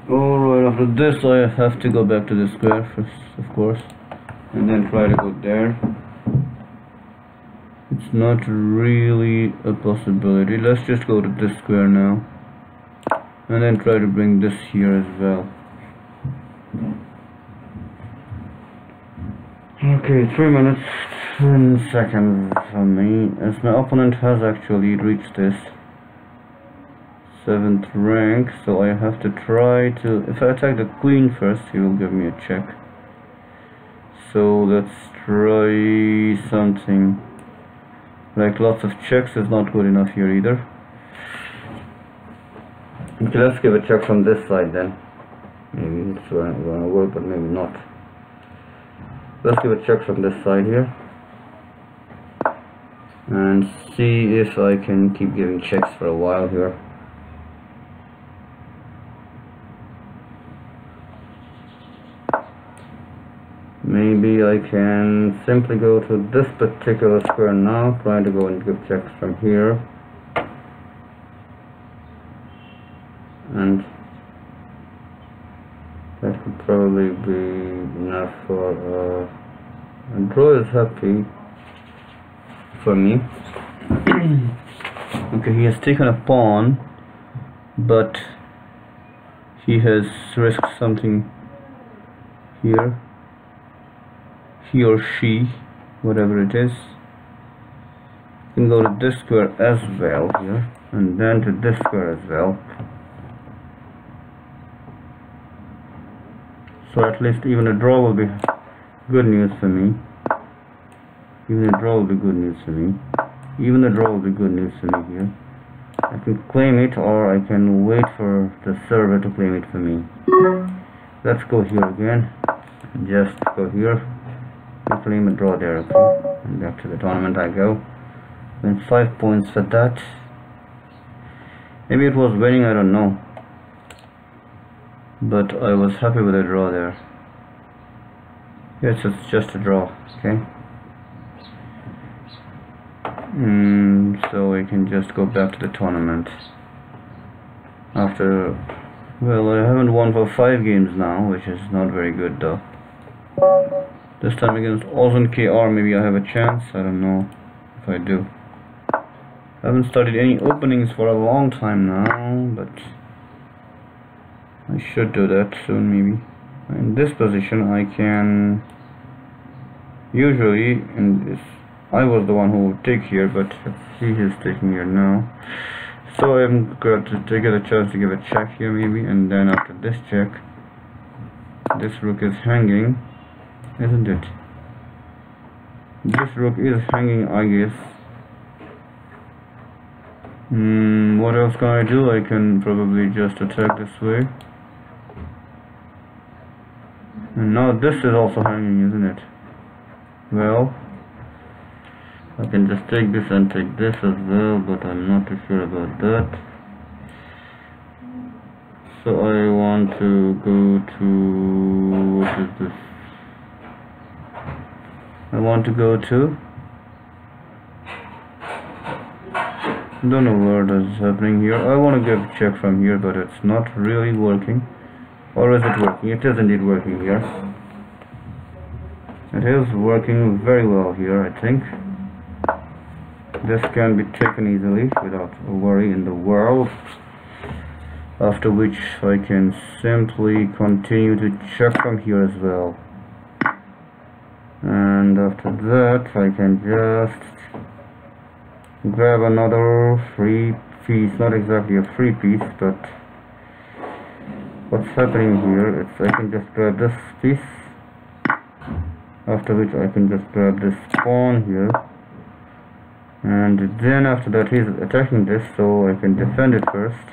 Alright, after this I have to go back to the square first, of course, and then try to go there. It's not really a possibility. Let's just go to this square now, and then try to bring this here as well. Okay, 3 minutes 10 seconds for me, as my opponent has actually reached this 7th rank, so I have to try to, if I attack the queen first, he will give me a check. So let's try something. Like lots of checks is not good enough here either. Okay, let's give a check from this side then. Maybe it's going to work, but maybe not. Let's give a check from this side here and see if I can keep giving checks for a while here. Maybe I can simply go to this particular square now, try to go and give checks from here, and that could probably be enough for a draw is happy for me. Okay, he has taken a pawn, but he has risked something here, he or she, whatever it is, can go to this square as well here, and then to this square as well. So at least even a draw will be good news for me. Even a draw will be good news for me. Even a draw will be good news for me here. I can claim it, or I can wait for the server to claim it for me. Let's go here again. Just go here and claim a draw there, okay? And back to the tournament I go. Win 5 points for that. Maybe it was winning, I don't know. But I was happy with the draw there. Yes, it's just a draw, okay? So we can just go back to the tournament. After, well, I haven't won for 5 games now, which is not very good though. This time against Ozan KR, maybe I have a chance. I don't know if I do. I haven't started any openings for a long time now, but I should do that soon maybe. In this position I can usually, in this, I was the one who would take here, but he is taking here now. So I'm going to get a chance to give a check here maybe, and then after this check, this rook is hanging, isn't it? This rook is hanging, I guess. What else can I do? I can probably just attack this way. And now this is also hanging, isn't it? Well, I can just take this and take this as well, but I'm not too sure about that. So I want to go to, what is this? I want to go to, I don't know what is happening here. I want to give a check from here, but it's not really working. Or is it working? It is indeed working here. It is working very well here, I think. This can be taken easily without a worry in the world. After which I can simply continue to check from here as well. And after that I can just grab another free piece. Not exactly a free piece, but what's happening here is I can just grab this piece, after which I can just grab this pawn here, and then after that he's attacking this, so I can defend it first.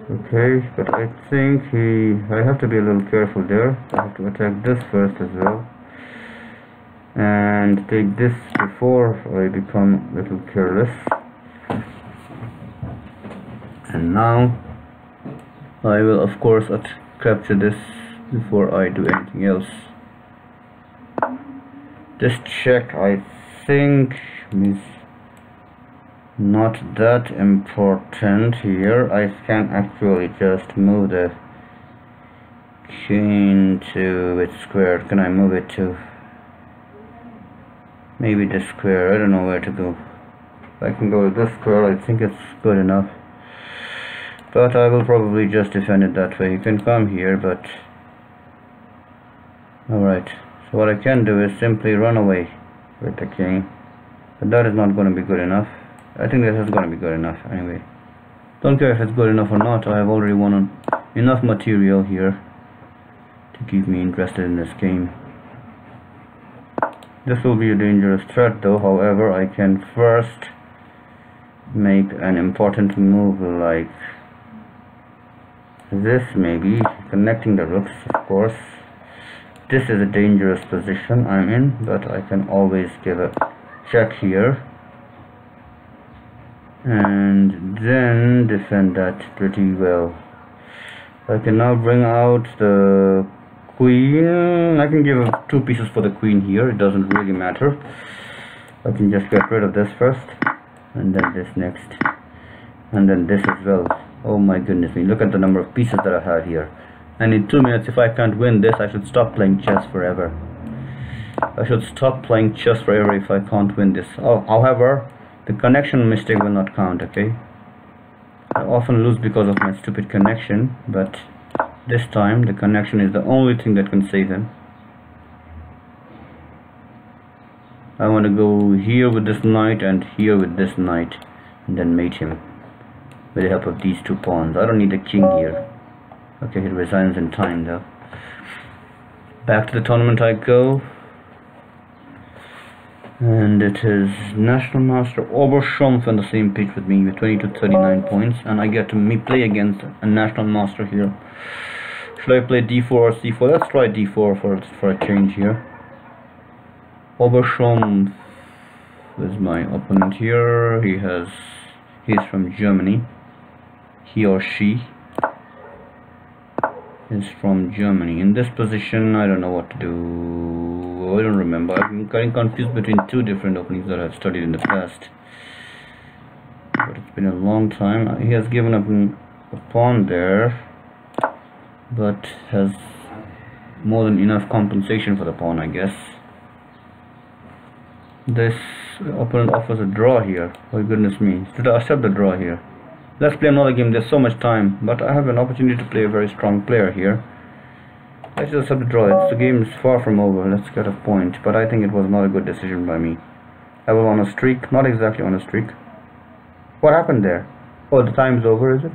Okay, but I think I have to be a little careful there. I have to attack this first as well, and take this before I become a little careless. And now I will of course capture this before I do anything else. This check I think is not that important here. I can actually just move the king to its square. Can I move it to maybe this square? I don't know where to go. If I can go to this square, I think it's good enough. But I will probably just defend it that way. You can come here, but alright. So what I can do is simply run away with the king. But that is not going to be good enough. I think this is going to be good enough anyway. Don't care if it's good enough or not. I have already won enough material here to keep me interested in this game. This will be a dangerous threat though. However, I can first make an important move like this, maybe connecting the rooks, of course. This is a dangerous position I'm in, but I can always give a check here and then defend that pretty well. I can now bring out the queen. I can give 2 pieces for the queen here, it doesn't really matter. I can just get rid of this first, and then this next, and then this as well. Oh my goodness me, look at the number of pieces that I have here. And in 2 minutes, if I can't win this, I should stop playing chess forever. I should stop playing chess forever if I can't win this. Oh, however, the connection mistake will not count, okay? I often lose because of my stupid connection, but This time the connection is the only thing that can save him. I want to go here with this knight and here with this knight, and then mate him with the help of these two pawns. I don't need a king here. Okay, he resigns in time though. Back to the tournament I go. And it is National Master Oberschrumpf on the same pitch with me with 20 to 39 points, and I get to play against a National Master here. Should I play d4 or c4? Let's try d4 for a change here. Oberschrumpf is my opponent here. He's from Germany. He or she is from Germany. In this position, I don't know what to do. I don't remember. I'm getting confused between two different openings that I've studied in the past. But it's been a long time. He has given up a pawn there, but has more than enough compensation for the pawn, I guess. This opponent offers a draw here. Oh goodness me. Should I accept the draw here? Let's play another game. There's so much time, but I have an opportunity to play a very strong player here. Let's just accept the draw. The game is far from over. Let's get a point, but I think it was not a good decision by me. I was on a streak. Not exactly on a streak. What happened there? Oh, the time's over, is it?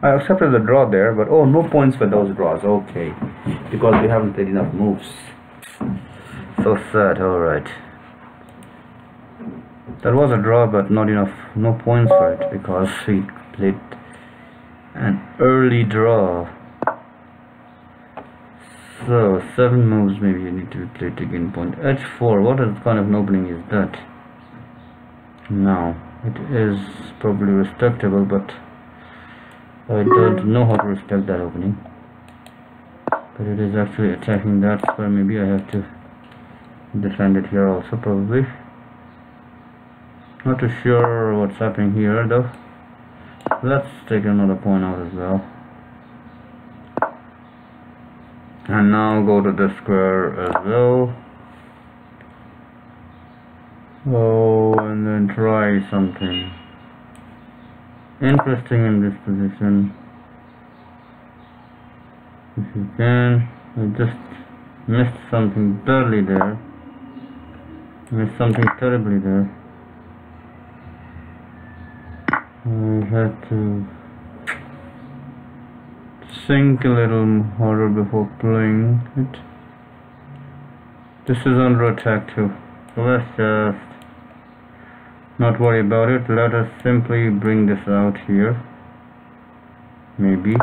I accepted the draw there, but oh, no points for those draws. Okay, because we haven't played enough moves. So sad. Alright, that was a draw, but not enough, no points for it, because we played an early draw. So 7 moves maybe need to be played to gain point. h4, what kind of an opening is that? Now it is probably respectable, but I don't know how to respect that opening. But it is actually attacking that square. Maybe I have to defend it here also, probably. Not too sure what's happening here though. Let's take another pawn out as well. And now go to this square as well. Oh, and then try something interesting in this position. If you can. I just missed something badly there. Missed something terribly there. I had to think a little harder before playing it. This is under attack too, so let's just not worry about it. Let us simply bring this out here, maybe.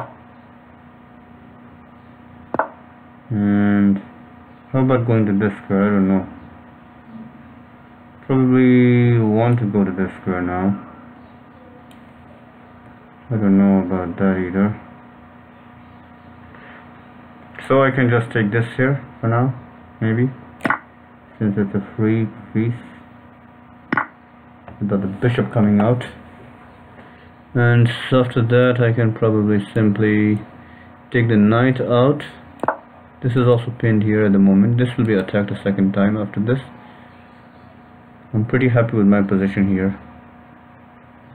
And how about going to this square? I don't know. Probably want to go to this square now. I don't know about that either. So I can just take this here for now, maybe, since it's a free piece without the bishop coming out. And after that I can probably simply take the knight out. This is also pinned here at the moment. This will be attacked a second time after this. I'm pretty happy with my position here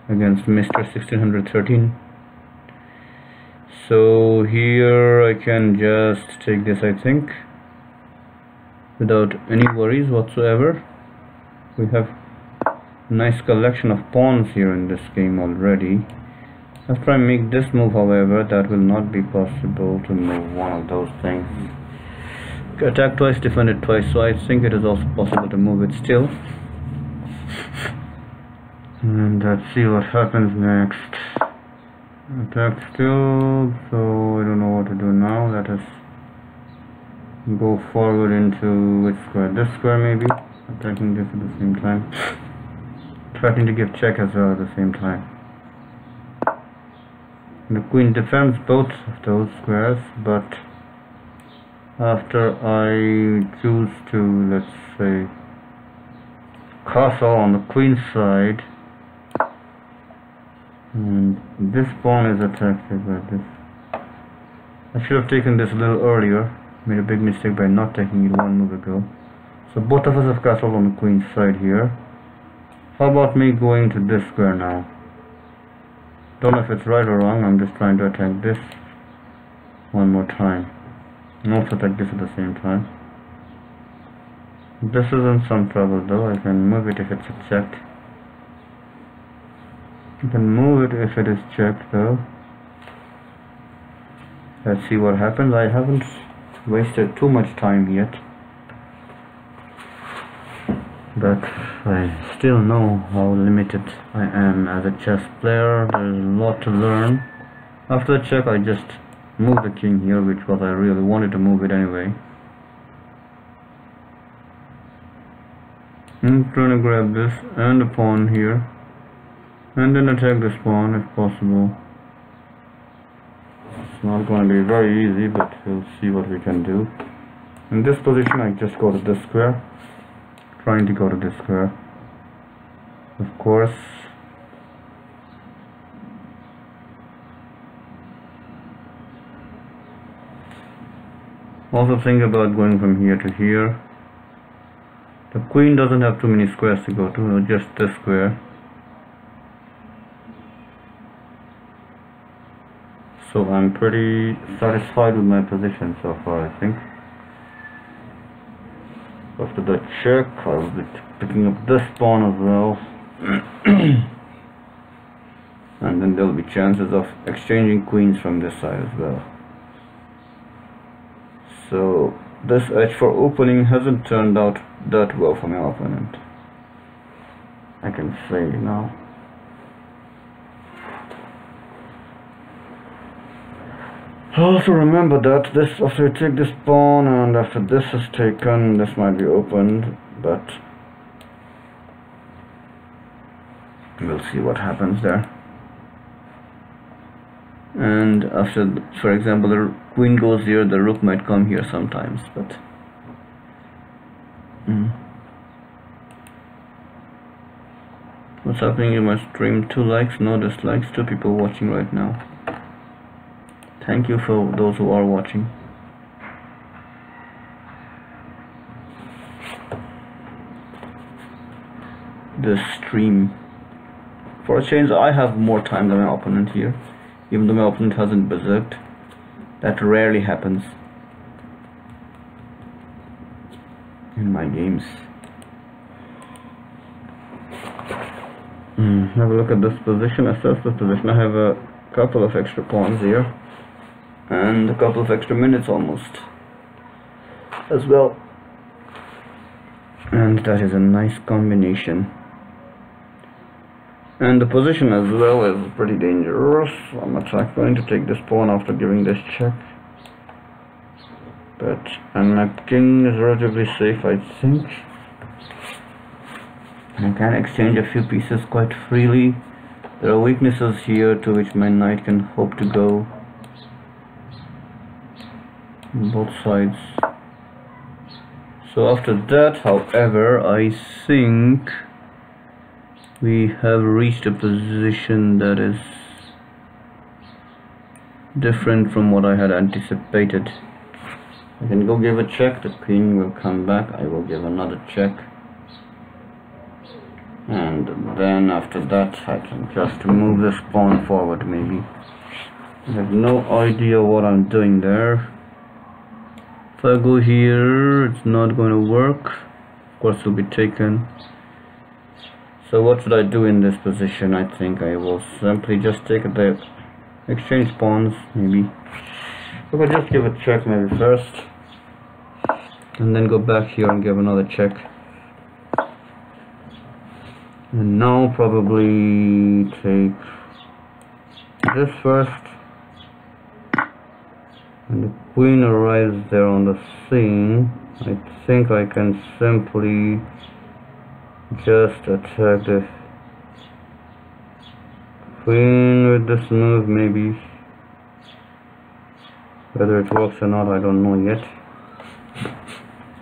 against Mr. 1613. So here I can just take this, I think, without any worries whatsoever. We have a nice collection of pawns here in this game already. After I make this move, however, that will not be possible to move one of those things. Attack twice, defend it twice, so I think it is also possible to move it still. And let's see what happens next. Attack still, so I don't know what to do now. Let us go forward into which square? This square maybe? Attacking this at the same time. Trying to give check as well at the same time. The queen defends both of those squares, but after I choose to, let's say, castle on the queen's side, and this pawn is attacked by this. I should have taken this a little earlier. Made a big mistake by not taking it one move ago. So both of us have castled on the queen's side here. How about me going to this square now? Don't know if it's right or wrong. I'm just trying to attack this one more time. And also attack this at the same time. This is in some trouble though. I can move it if it's checked. You can move it if it is checked though. Let's see what happens. I haven't wasted too much time yet, but I still know how limited I am as a chess player. There's a lot to learn. After the check, I just moved the king here, which was I really wanted to move it anyway. I'm trying to grab this and the pawn here, and then attack this pawn if possible. It's not going to be very easy, but we'll see what we can do. In this position, I just go to this square. Trying to go to this square, of course. Also think about going from here to here. The queen doesn't have too many squares to go to, just this square. So I'm pretty satisfied with my position so far, I think. After the check, I will be picking up this pawn as well. And then there will be chances of exchanging queens from this side as well. So this edge for opening hasn't turned out that well for my opponent, I can say now. Also remember that this, after you take this pawn and after this is taken, this might be opened, but we'll see what happens there. And after, for example, the queen goes here, the rook might come here sometimes, but what's happening in my stream? 2 likes, no dislikes, 2 people watching right now. Thank you for those who are watching. This stream. For a change, I have more time than my opponent here. Even though my opponent hasn't berserked. That rarely happens in my games. Have a look at this position, assess this position. I have a couple of extra pawns here. And a couple of extra minutes almost as well, and that is a nice combination. And the position as well is pretty dangerous. I'm going to take this pawn after giving this check, but my king is relatively safe, I think. I can exchange a few pieces quite freely. There are weaknesses here to which my knight can hope to go. Both sides. So after that, however, I think we have reached a position that is different from what I had anticipated. I can go give a check, the queen will come back, I will give another check, and then after that I can just move this pawn forward maybe. I have no idea what I'm doing there. If I go here, it's not going to work. Of course, it will be taken. So what should I do in this position? I think I will simply just take the exchange pawns, maybe. I could just give a check maybe first, and then go back here and give another check. And now probably take this first. And the queen arrives there on the scene. I think I can simply just attack the queen with this move, maybe. Whether it works or not, I don't know yet.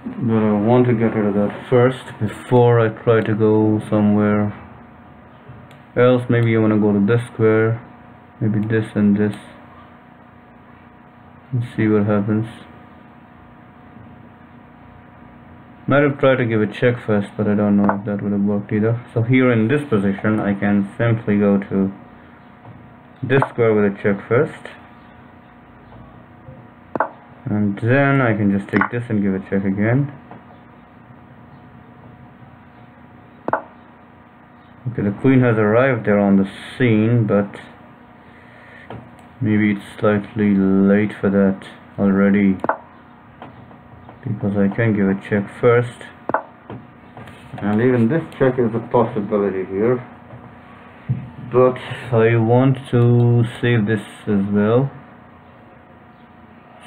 But I want to get rid of that first before I try to go somewhere else. Maybe I want to go to this square, maybe this and this. Let's see what happens. Might have tried to give a check first, but I don't know if that would have worked either. So here in this position, I can simply go to this square with a check first, and then I can just take this and give a check again. Okay, the queen has arrived there on the scene, but maybe it's slightly late for that already, because I can give a check first, and even this check is a possibility here, but I want to save this as well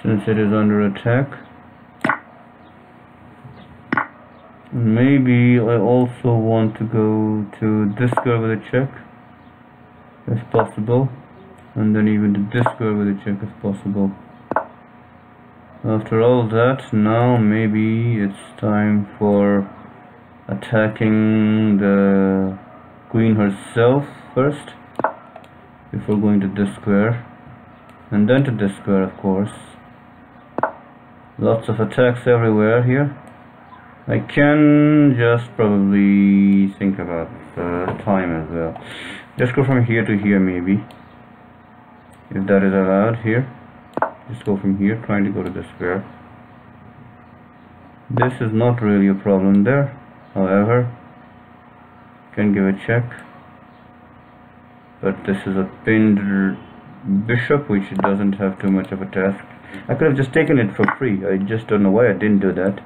since it is under attack. Maybe I also want to go to this square with a check if possible, and then even to this square with a check if possible. After all that, now maybe it's time for attacking the queen herself first before going to this square, and then to this square, of course. Lots of attacks everywhere here. I can just probably think about the time as well. Just go from here to here maybe, if that is allowed here. Just go from here, trying to go to the square. This is not really a problem there, however. Can give a check, but this is a pinned bishop, which doesn't have too much of a task. I could have just taken it for free. I just don't know why I didn't do that.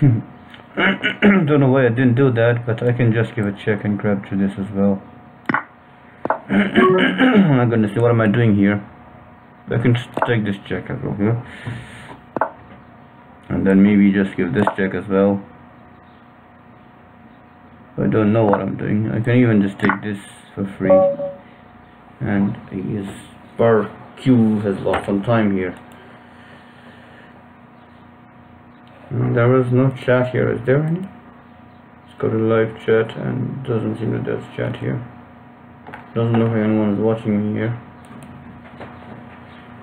Don't know why I didn't do that, but I can just give a check and grab through this as well. Oh my goodness, what am I doing here? I can take this check as well here, and then maybe just give this check as well. I don't know what I'm doing. I can even just take this for free, and his bar Q has lost some time here. There was no chat here, is there any? It's got a live chat and doesn't seem that there's chat here. Doesn't know if anyone is watching me here.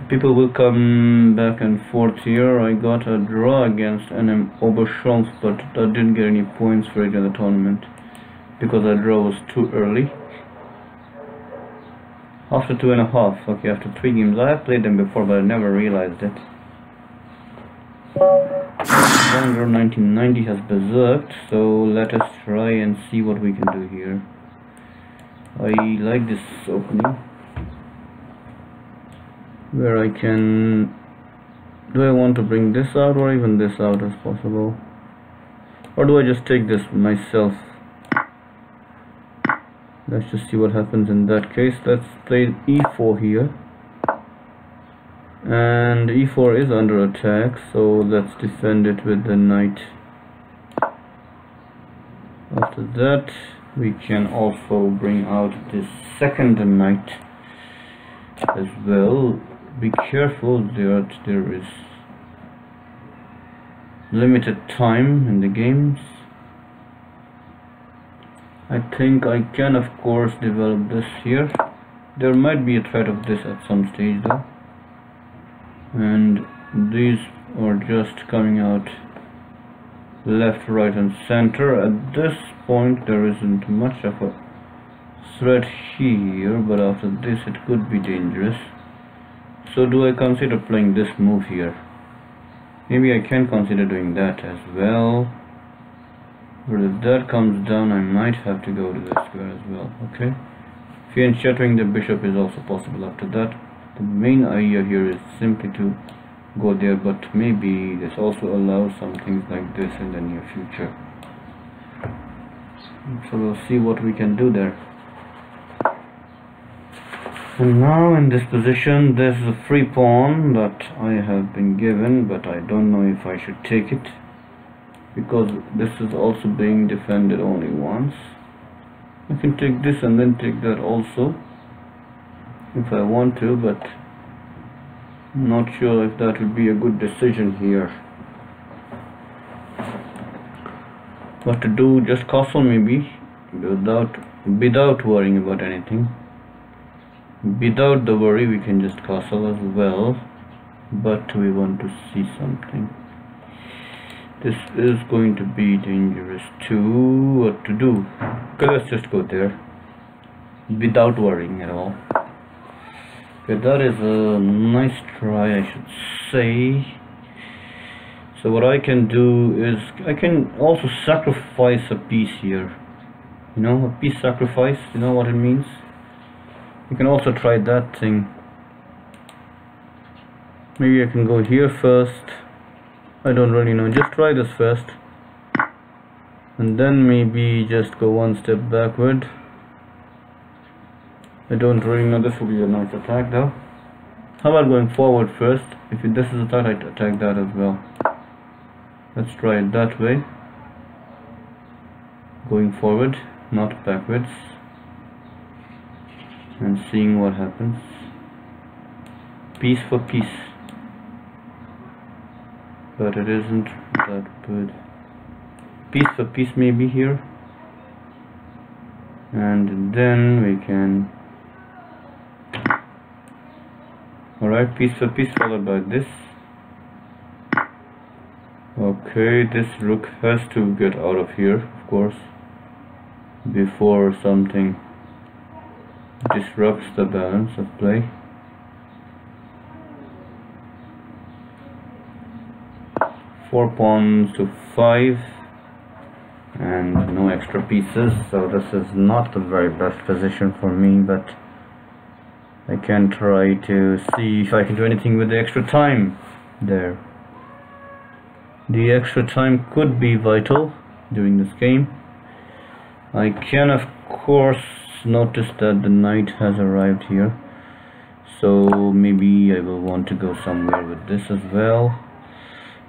People will come back and forth here. I got a draw against NM Oberschulz, but I didn't get any points for it in the tournament because that draw was too early. After 2.5, okay, after 3 games. I have played them before, but I never realized it. Xander 1990 has berserked, so let us try and see what we can do here. I like this opening, where I can... Do I want to bring this out or even this out as possible? Or do I just take this myself? Let's just see what happens in that case. Let's play e4 here. And e4 is under attack, so let's defend it with the knight. After that, we can also bring out this second knight as well. Be careful that there is limited time in the games. I think I can, of course, develop this here. There might be a threat of this at some stage though, and these are just coming out left, right and center. At this point there isn't much of a threat here, but after this it could be dangerous. So do I consider playing this move here? Maybe I can consider doing that as well, but if that comes down I might have to go to the square as well. Okay, fianchetting shattering the bishop is also possible after that. The main idea here is simply to go there, but maybe this also allows some things like this in the near future. So we'll see what we can do there. And now in this position, this is a free pawn that I have been given, but I don't know if I should take it, because this is also being defended only once. I can take this and then take that also if I want to, but I'm not sure if that would be a good decision here. What to do? Just castle maybe, without worrying about anything. Without the worry, we can just castle as well, but we want to see something. This is going to be dangerous too. What to do? Okay, let's just go there. without worrying at all. Okay, that is a nice try, I should say. So what I can do is I can also sacrifice a piece here. You know, a piece sacrifice, you know what it means? You can also try that thing. Maybe I can go here first. I don't really know, just try this first. And then maybe just go one step backward. I don't really know, this will be a nice attack though. How about going forward first? If this is attack, I attack that as well. Let's try it that way. Going forward, not backwards. And seeing what happens. Piece for piece. But it isn't that good. Piece for piece maybe here. And then we can... Alright, piece for piece followed by this. Okay, this rook has to get out of here, of course, before something disrupts the balance of play. Four pawns to 5 and no extra pieces, so this is not the very best position for me, but I can try to see if I can do anything with the extra time there. The extra time could be vital during this game. I can of course notice that the knight has arrived here, so maybe I will want to go somewhere with this as well.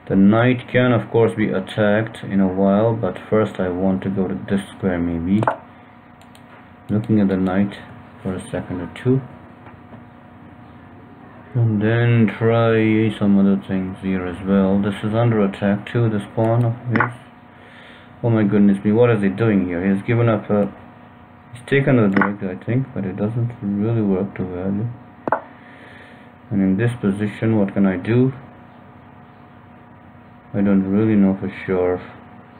The knight can of course be attacked in a while, but first I want to go to this square maybe. Looking at the knight for a second or two. And then try some other things here as well. This is under attack too, this pawn of his. Oh my goodness me, what is he doing here? He's given up a... He's taken a direct, I think, but it doesn't really work too well. And in this position, what can I do? I don't really know for sure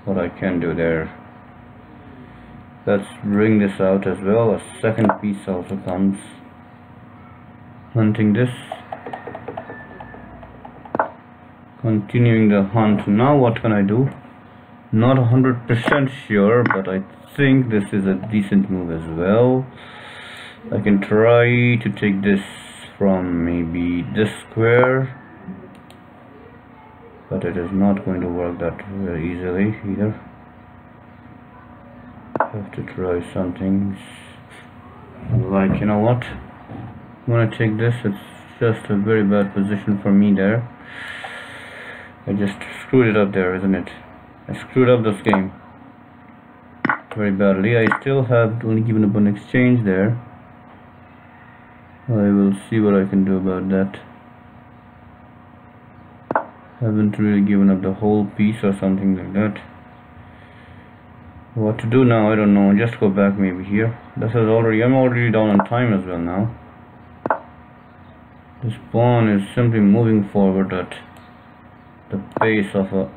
what I can do there. Let's bring this out as well. A second piece also comes. Hunting this. Continuing the hunt. Now what can I do? Not 100% sure, but I think this is a decent move as well. I can try to take this from maybe this square, but it is not going to work that very easily either. I have to try something like, you know what, I'm gonna take this. It's just a very bad position for me there. I just screwed it up there, isn't it? I screwed up this game very badly. I still have only given up an exchange there. I will see what I can do about that. Haven't really given up the whole piece or something like that. What to do now, I don't know. Just go back maybe here. This is already, I'm already down on time as well now. This pawn is simply moving forward at the pace of a...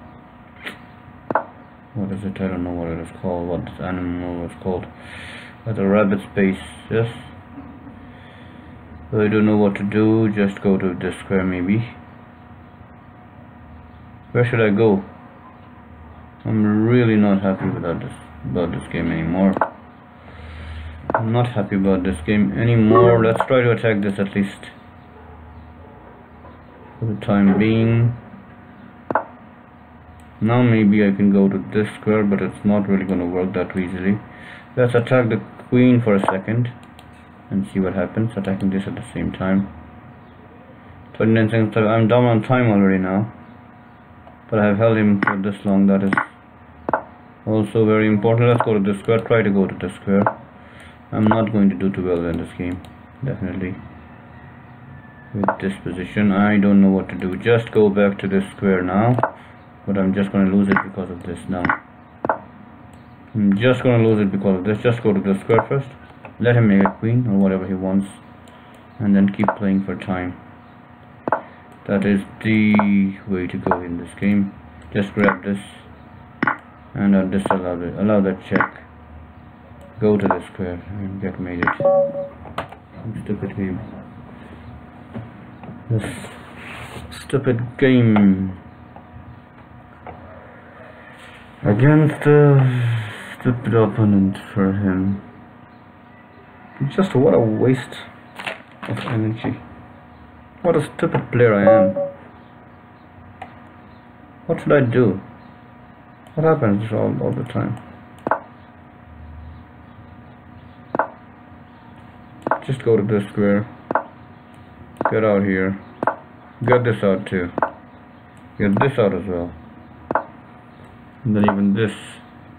What is it? I don't know what it is called. What this animal is called. At a rabbit's pace, yes. I don't know what to do. Just go to this square maybe. Where should I go? I'm really not happy about this game anymore. I'm not happy about this game anymore. Let's try to attack this at least for the time being. Now maybe I can go to this square, but it's not really going to work that easily. Let's attack the queen for a second and see what happens, attacking this at the same time. 29 seconds. I'm down on time already now, but I have held him for this long. That is also very important. Let's go to this square. Try to go to this square. I'm not going to do too well in this game, definitely. With this position, I don't know what to do. Just go back to this square now, but I'm just going to lose it because of this now. I'm just going to lose it because of this. Just go to the square first. Let him make a queen or whatever he wants, and then keep playing for time. That is the way to go in this game. Just grab this and allow that check. go to the square and get made it. Stupid game. This stupid game against a stupid opponent for him. Just what a waste of energy. What a stupid player I am. What should I do? What happens all the time? Just go to this square. Get out here. Get this out too. Get this out as well. And then even this.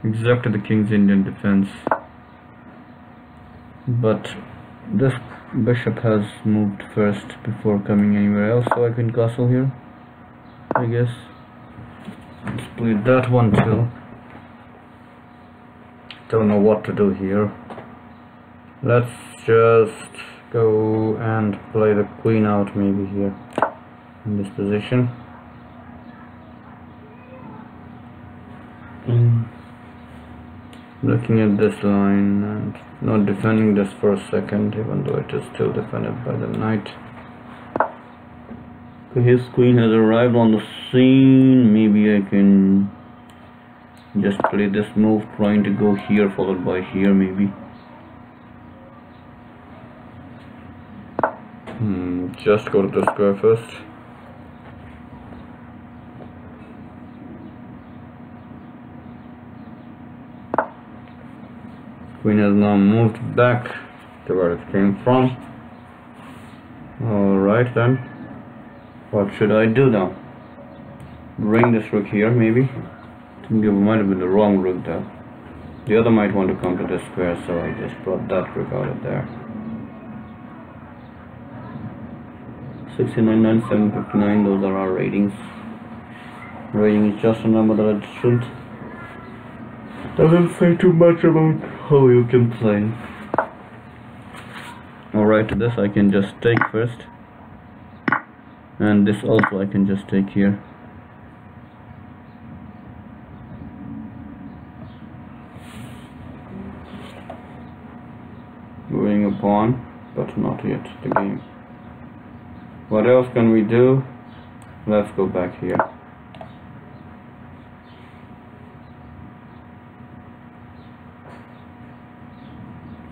Exactly the King's Indian defense. But this bishop has moved first before coming anywhere else, so I can castle here, I guess. Let's play that one too. Don't know what to do here. Let's just go and play the queen out maybe here in this position. Looking at this line and not defending this for a second, even though it is still defended by the knight. His queen has arrived on the scene. Maybe I can just play this move, trying to go here followed by here maybe. Just go to the square first. Queen has now moved back to where it came from. Alright then. What should I do now? Bring this rook here maybe? I think it might have been the wrong rook there. The other might want to come to this square, so I just brought that rook out of there. 69, 759, those are our ratings. Rating is just a number that I shouldn't. Doesn't say too much about how you can play. Alright, this I can just take first. And this also I can just take here. Moving a pawn, but not yet the game. What else can we do? Let's go back here.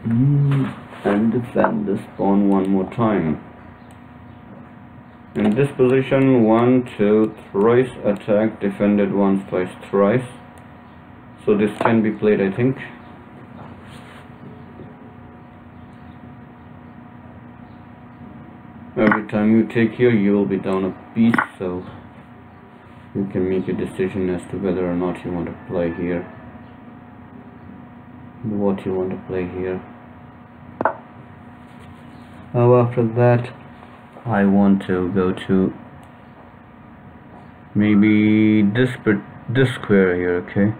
And defend this pawn one more time. In this position, 1, 2, thrice attack, defended once, twice, thrice. So this can be played, I think. Every time you take here, you will be down a piece, so you can make a decision as to whether or not you want to play here. What you want to play here. Now after that, I want to go to maybe this square here, okay,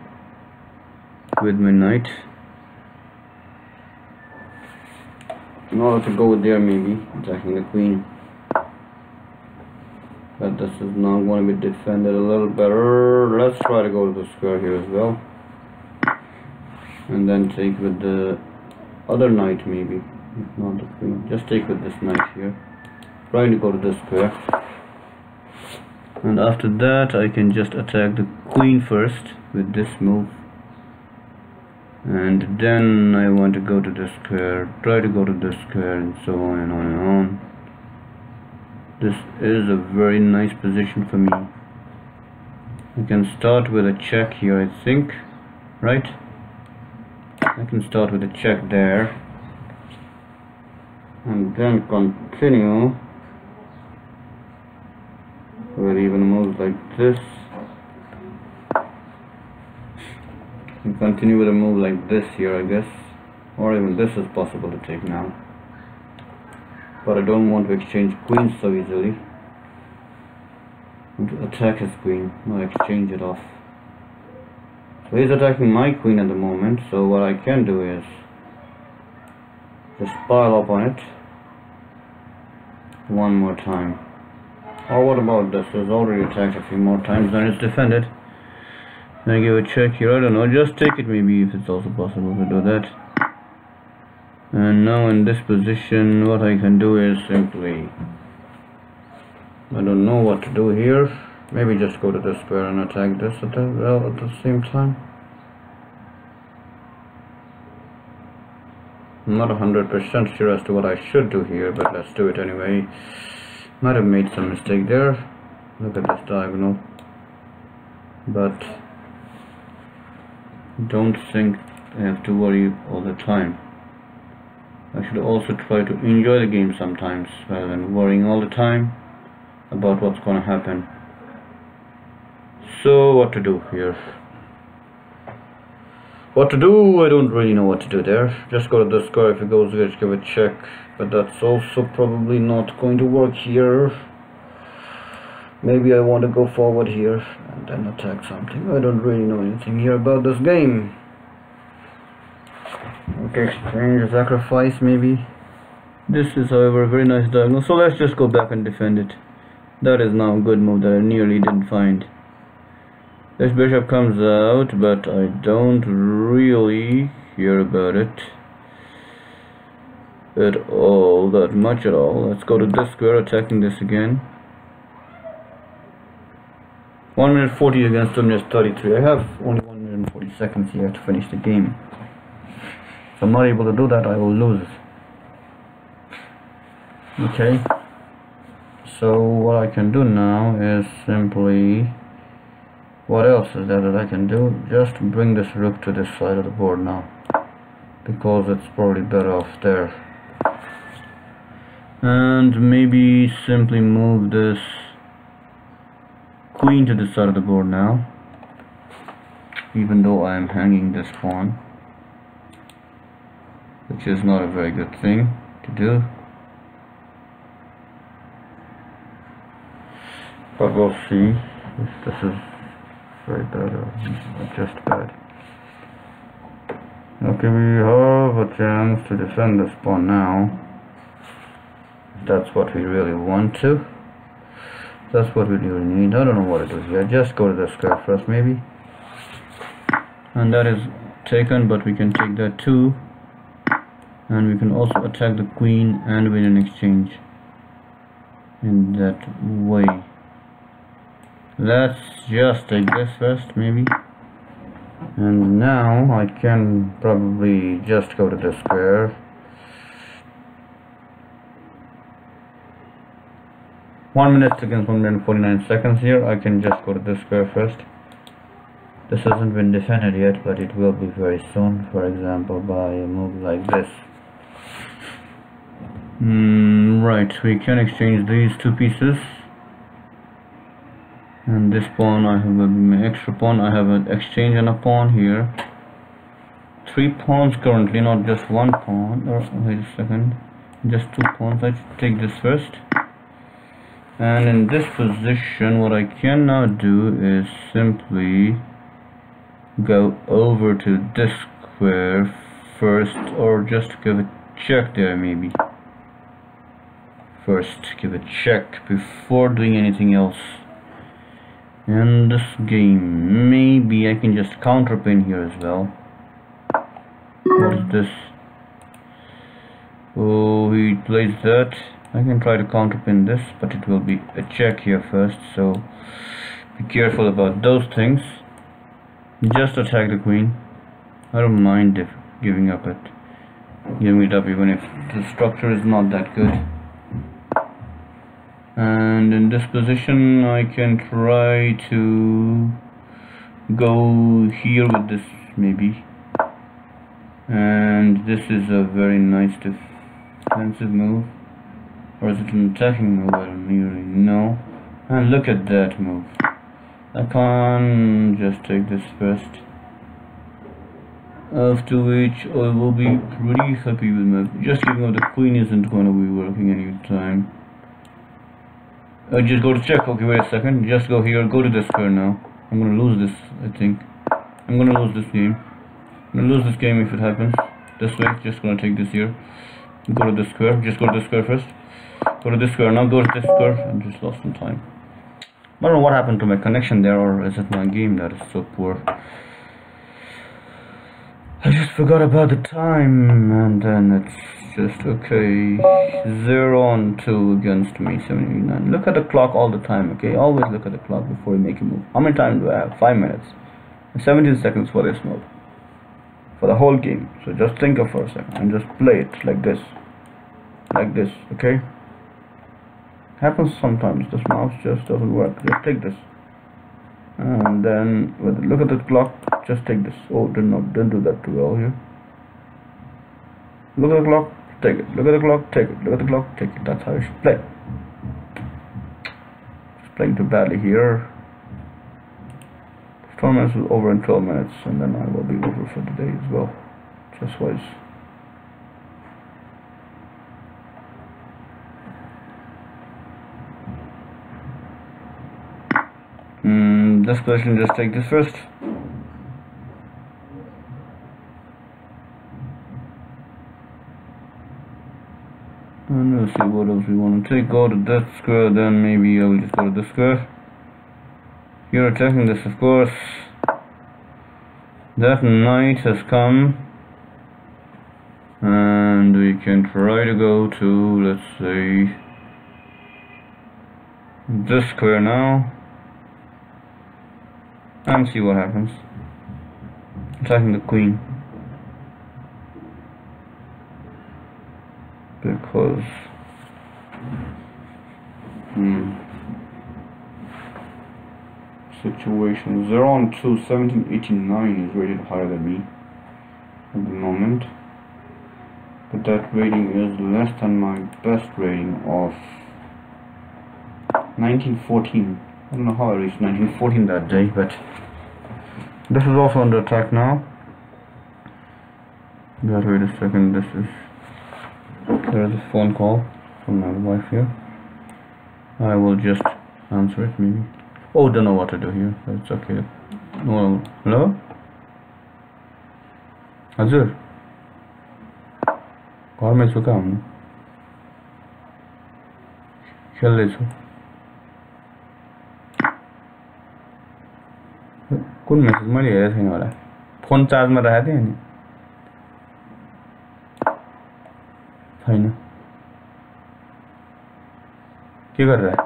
with my knight. In order to go there, maybe attacking the queen. But this is now going to be defended a little better. Let's try to go to the square here as well, and then take with the other knight maybe. If not the queen, just take with this knight here, trying to go to this square. And after that I can just attack the queen first with this move, and then I want to go to the square, try to go to the square, and so on and on and on. This is a very nice position for me. I can start with a check here, I think, right? I can start with a check there and then continue with even moves like this, and continue with a move like this here, I guess, or even this is possible to take now, but I don't want to exchange queens so easily. I want to attack his queen, not exchange it off. So he's attacking my queen at the moment, so what I can do is just pile up on it one more time. Or what about this? It's already attacked a few more times than it's defended. I give a check here, I don't know, just take it maybe if it's also possible to do that. And now in this position, what I can do is simply, I don't know what to do here. Maybe just go to the square and attack this at the same time. I'm not 100% sure as to what I should do here, but let's do it anyway. Might have made some mistake there. Look at this diagonal. But don't think I have to worry all the time. I should also try to enjoy the game sometimes rather than worrying all the time about what's going to happen. So what to do here? What to do? I don't really know what to do there. Just go to the square. If it goes there, just give a check. But that's also probably not going to work here. Maybe I want to go forward here and then attack something. I don't really know anything here about this game. Okay, exchange a sacrifice maybe. This is, however, a very nice diagonal. So let's just go back and defend it. That is now a good move that I nearly didn't find. This bishop comes out, but I don't really care about it at all, that much at all. Let's go to this square, attacking this again. 1 minute 40 against 2 minutes 33. I have only 1 minute and 40 seconds here to finish the game. If I'm not able to do that, I will lose. Okay. So what I can do now is simply, what else is there that I can do? Just bring this rook to this side of the board now, because it's probably better off there. And maybe simply move this queen to this side of the board now, even though I am hanging this pawn, which is not a very good thing to do. But we'll see if this is very bad or just bad. Okay, we have a chance to defend this pawn now. That's what we really want to. That's what we really need. I don't know what it is here. Just go to the square first maybe. And that is taken, but we can take that too. And we can also attack the queen and win an exchange in that way. Let's just take this first maybe. And now I can probably just go to the square. 1 minute against 1 minute and 49 seconds here. I can just go to the square first. This hasn't been defended yet, but it will be very soon, for example by a move like this. Right, we can exchange these two pieces. And this pawn, I have my extra pawn. I have an exchange and a pawn here. 3 pawns currently, not just 1 pawn. Or wait a second, just 2 pawns. I should take this first. And in this position, what I can now do is simply go over to this square first, or just give a check there maybe. First, give a check before doing anything else. In this game, maybe I can just counterpin here as well. What is this? Oh, he plays that. I can try to counterpin this, but it will be a check here first, so be careful about those things. Just attack the queen. I don't mind if giving it up even if the structure is not that good. And in this position I can try to go here with this maybe, and this is a very nice defensive move, or is it an attacking move? I don't really know. And look at that move. I can just take this first, after which I will be pretty happy with my, just giving up the queen isn't going to be working any time. I just go to check. Okay, wait a second, just go here, go to the square now. I'm gonna lose this, I think. I'm gonna lose this game. I'm gonna lose this game if it happens. This way, just gonna take this here. Go to the square, just go to the square first. Go to this square, now go to this square. I just lost some time. I don't know what happened to my connection there, or is it my game that is so poor? I just forgot about the time, and then it's just okay. 0 on 2 against me, 79. Look at the clock all the time, okay? Always look at the clock before you make a move. How many time do I have? 5 minutes. 17 seconds for this move. For the whole game. So just think of it for a second and just play it like this. Like this, okay? Happens sometimes. This mouse just doesn't work. Just take this. And then look at the clock, just take this. Oh, didn't do that too well here. Look at the clock, take it. Look at the clock, take it. Look at the clock, take it. That's how you should play. Just playing too badly here. 12 minutes is over in 12 minutes, and then I will be over for the day as well. Just wise. This position, just take this first. And we'll see what else we want to take. Go to that square, then maybe I will just go to this square. You're attacking this, of course. That knight has come. And we can try to go to, let's say, this square now. And see what happens. Attacking the queen. Because situation 0 on 2, 1789 is rated higher than me at the moment. But that rating is less than my best rating of 1914. I don't know how I reached 1914 that day, but this is also under attack now. But wait a second, there is a phone call from my wife here. I will just answer it maybe. Oh, don't know what to do here, but it's okay. No, hello? Hazır. घरमै छु कहाँ हुनु? खेल्दै छु. कुन message मैले हेरेको छैन होला. फोन चार्जमा राखेको थिएँ नि. छैन. के गरेर?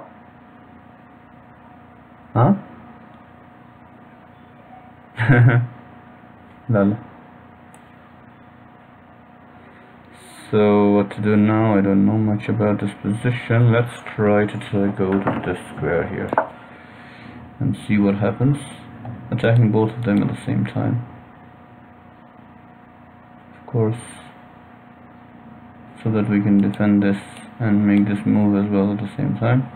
Huh? Lol. So what to do now? I don't know much about this position. Let's try to go to this square here and see what happens. Attacking both of them at the same time, of course, so that we can defend this and make this move as well at the same time.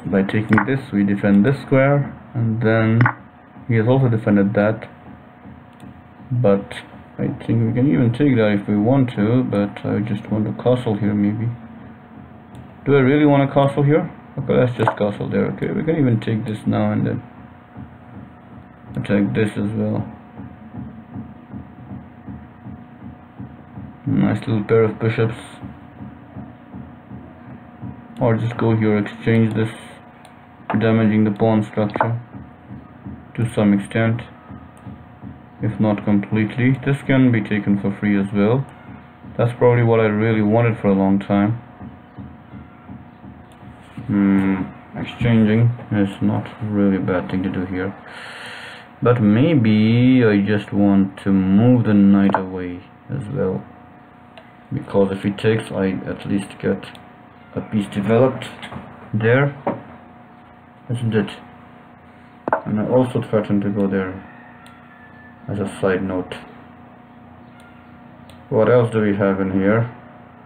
By taking this, we defend this square, and then he has also defended that, but I think we can even take that if we want to, but I just want to castle here maybe. Do I really want to castle here? Okay, let's just castle there. Okay, we can even take this now and then attack this as well. Nice little pair of bishops. Or just go here, exchange this, damaging the pawn structure to some extent, if not completely. This can be taken for free as well. That's probably what I really wanted for a long time. Exchanging is not really a bad thing to do here, but maybe I just want to move the knight away as well, because if he takes, I at least get a piece developed there, isn't it? And I also threaten to go there as a side note. What else do we have in here?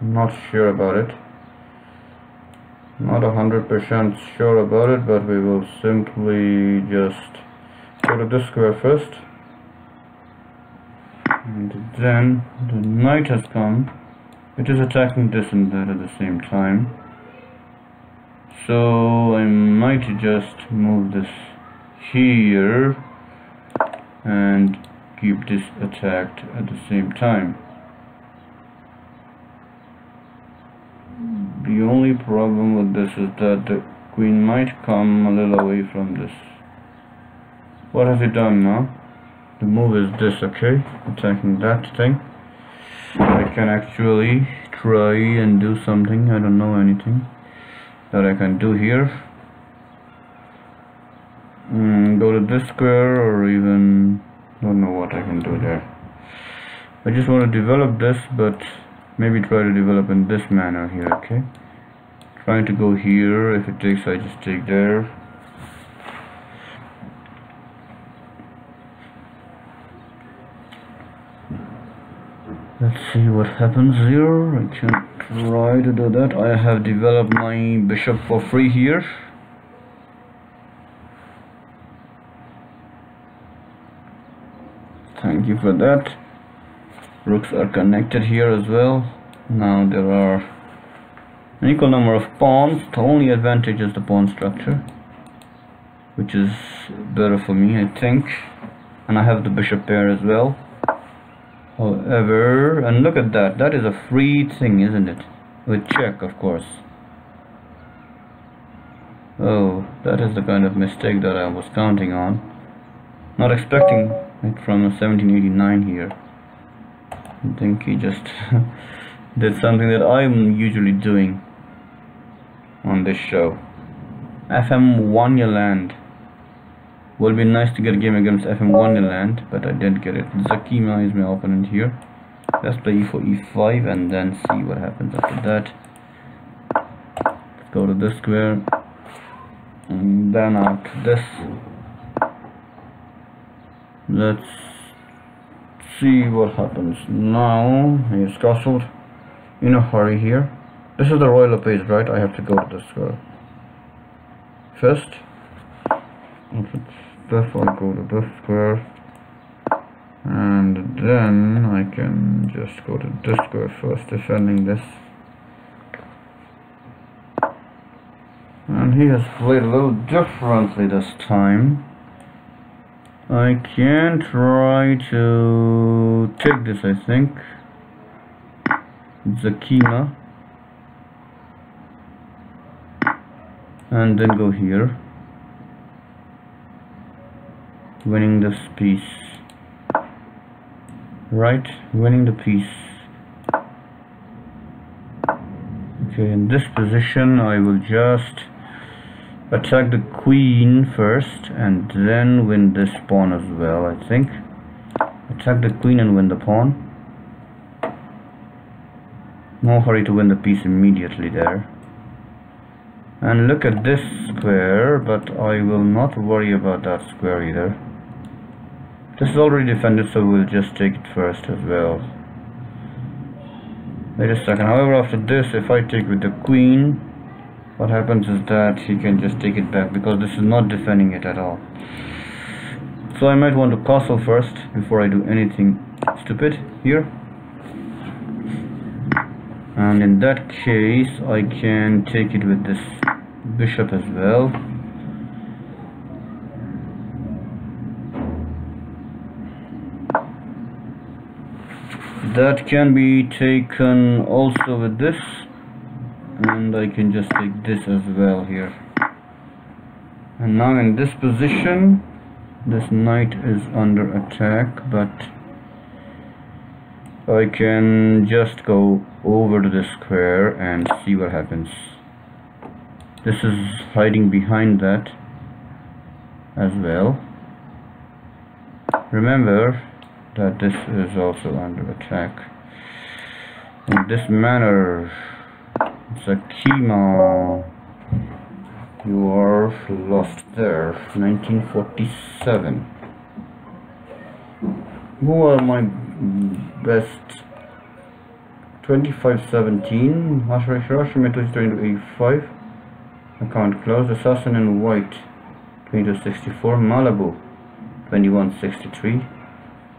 I'm not sure about it. Not 100% sure about it, but we will simply just go to this square first. And then the knight has come. It is attacking this and that at the same time. So I might just move this here and keep this attacked at the same time. The only problem with this is that the queen might come a little away from this. What has he done now? the move is this, okay? Attacking that thing. I can actually try and do something. I don't know anything that I can do here. Go to this square, or even don't know what I can do there. I just want to develop this, but maybe try to develop in this manner here, okay? Trying to go here. If it takes, I just take there. Let's see what happens here. I can try to do that. I have developed my bishop for free here. Thank you for that. Rooks are connected here as well. Now there are an equal number of pawns. The only advantage is the pawn structure, which is better for me, I think. And I have the bishop pair as well. However, and look at that, that is a free thing, isn't it? With check, of course. Oh, that is the kind of mistake that I was counting on. Not expecting it from a 1789 here. I think he just did something that I'm usually doing on this show. FM1 your land. Would be nice to get a game against FM1 your land, but I didn't get it. Zakima is my opponent here. Let's play e4, e5, and then see what happens after that. Let's go to this square, and then out this. Let's see what happens now. He's castled in a hurry here. This is the royal page, right? I have to go to this square first. If it's this, I'll go to this square, and then I can just go to this square first, defending this. And he has played a little differently this time. I can try to take this, I think. Zakima, and then go here, winning this piece. Right, winning the piece. Okay, in this position I will just attack the queen first and then win this pawn as well, I think. Attack the queen and win the pawn. No hurry to win the piece immediately there. And look at this square, but I will not worry about that square either. This is already defended, so we'll just take it first as well. Wait a second. However, after this, if I take with the queen, what happens is that he can just take it back, because this is not defending it at all. So I might want to castle first before I do anything stupid here. And in that case, I can take it with this bishop as well. That can be taken also with this, and I can just take this as well here. And now in this position, this knight is under attack, but I can just go over to this square and see what happens. This is hiding behind that as well. Remember that this is also under attack. In this manner, Zakima, you are lost there. 1947. Who are my best? 2517. Hiroshima 2285. Account closed. Assassin in white 2264. Malibu 2163.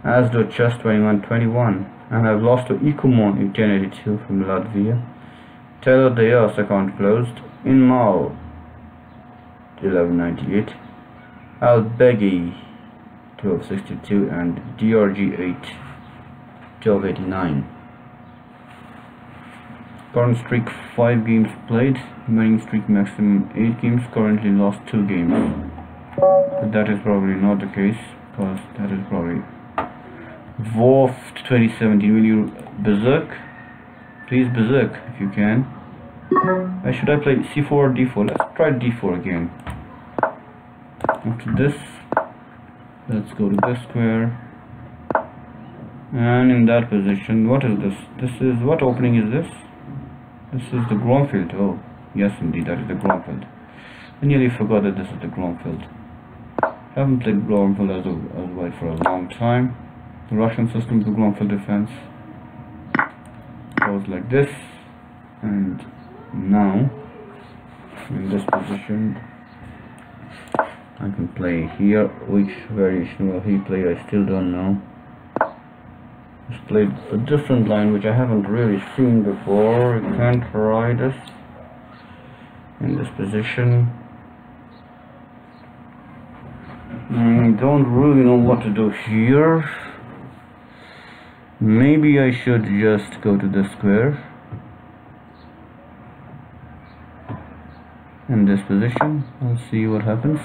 Asdo chess 2121. And I've lost to Ikumon in 1082 from Latvia. Taylor Diaz account closed. Inmal 1198. Albegi 1262 and DRG8 1289. Current streak 5 games played, winning streak maximum 8 games, currently lost 2 games. But that is probably not the case. because that is probably Wolf 2017. Will you berserk? Please berserk if you can. Should I play c4 or d4? Let's try d4 again. After this, let's go to this square. And in that position, what is this? This is, what opening is this? This is the ground field. Oh, yes indeed, that is the ground field. I nearly forgot that this is the ground field. Haven't played ground field as white for a long time. The Russian system, the ground field defense goes like this, and now in this position I can play here. Which variation will he play? I still don't know. He's played a different line which I haven't really seen before. You can't try this in this position. I don't really know what to do here. Maybe I should just go to this square in this position. I'll see what happens.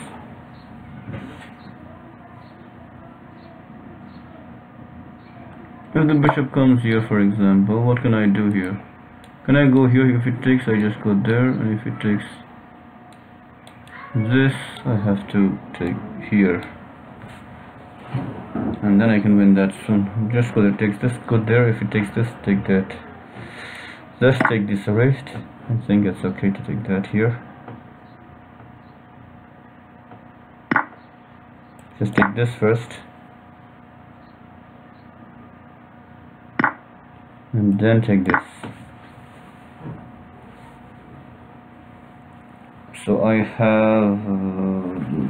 If the bishop comes here, for example, what can I do here? Can I go here? If it takes, I just go there, and if it takes this, I have to take here, and then I can win that soon. Just because it takes this, go there. If it takes this, take that. Let's take this erased. I think it's okay to take that here. Just take this first, and then take this. So I have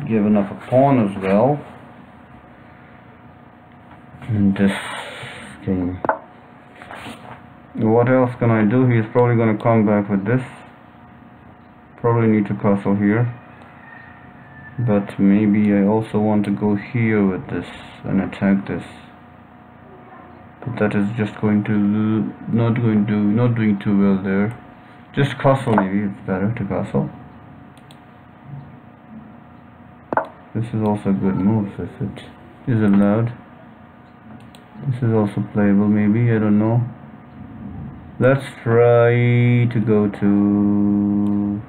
given up a pawn as well in this game. What else can I do? He's probably going to come back with this. Probably need to castle here, but maybe I also want to go here with this and attack this. But that is just going to not doing too well there. Just castle, maybe it's better to castle. This is also a good move if it is allowed. This is also playable, maybe, I don't know. Let's try to go to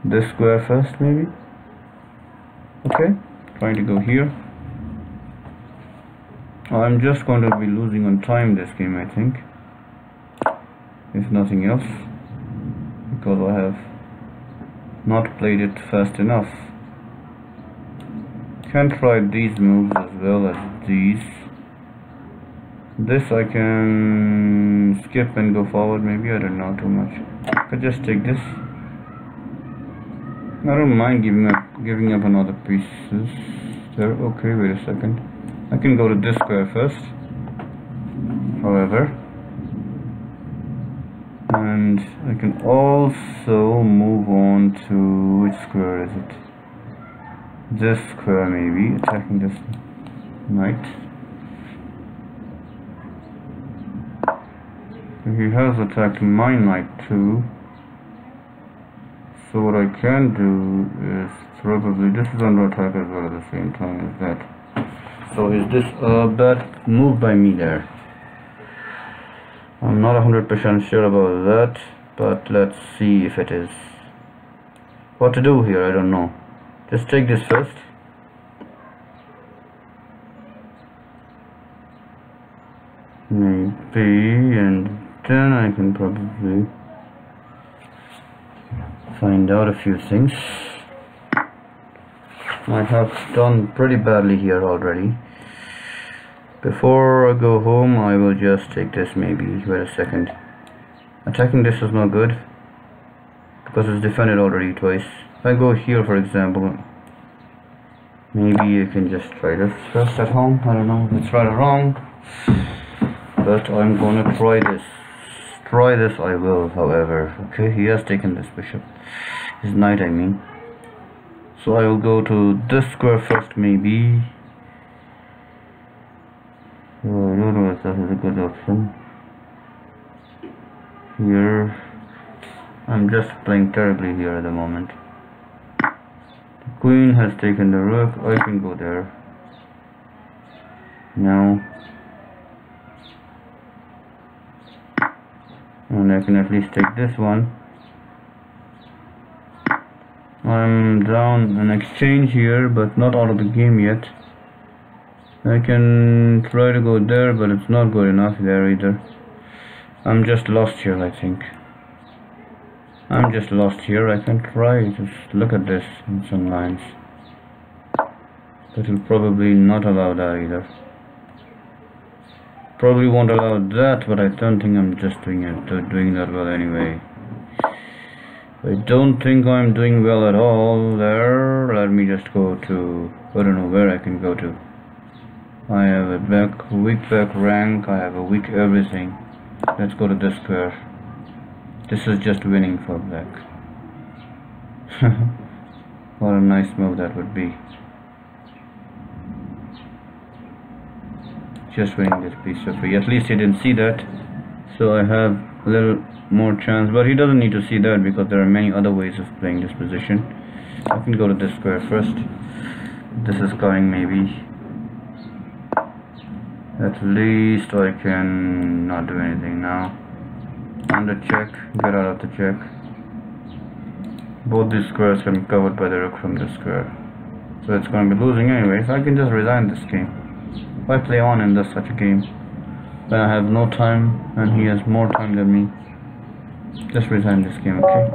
this square first, maybe. Okay, trying to go here. I'm just going to be losing on time this game, I think, if nothing else, because I have not played it fast enough. Can try these moves as well as these. This I can skip and go forward, maybe, I don't know too much. I could just take this. I don't mind giving up another pieces there. Okay, wait a second. I can go to this square first, however, and I can also move on to, which square is it? This square, maybe, attacking this knight. He has attacked my knight too. So what I can do is probably, this is under attack as well at the same time as that. So is this a bad move by me there? I'm not 100% sure about that, but let's see if it is. What to do here, I don't know. Just take this first. Maybe, and then I can probably find out a few things. I have done pretty badly here already. Before I go home, I will just take this, maybe. Wait a second. Attacking this is not good, because it's defended already twice. If I go here, for example, maybe you can just try this first at home. I don't know if it's right or wrong, but I'm gonna try this. Try this I will, however. Okay, he has taken this bishop. His knight, I mean. So I will go to this square first, maybe. I don't know if that is a good option. Here, I'm just playing terribly here at the moment. The queen has taken the rook. I can go there. now, and I can at least take this one. I'm down an exchange here, but not out of the game yet. I can try to go there, but it's not good enough there either. I'm just lost here, I think. I'm just lost here. I can try to look at this in some lines, but he'll probably not allow that either. Probably won't allow that, but I don't think I'm just doing that well anyway. I don't think I'm doing well at all there. Let me just go to, I don't know where I can go to. I have a weak back rank, I have a weak everything. Let's go to this square. This is just winning for black. What a nice move that would be. Just winning this piece of free. At least he didn't see that, so I have a little more chance, but he doesn't need to see that because there are many other ways of playing this position. I can go to this square first. This is going maybe. At least I can not do anything now. On the check, get out of the check. Both these squares can be covered by the rook from this square, so it's going to be losing anyway, so I can just resign this game. Why play on in such a game when I have no time and he has more time than me? Just resign this game, okay?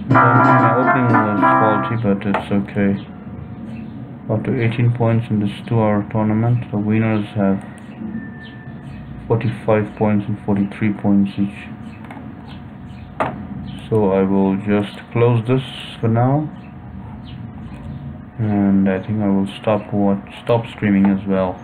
My opening was faulty, but it's okay. After 18 points in this 2-hour tournament, the winners have 45 points and 43 points each. So I will just close this for now, and I think I will stop streaming as well.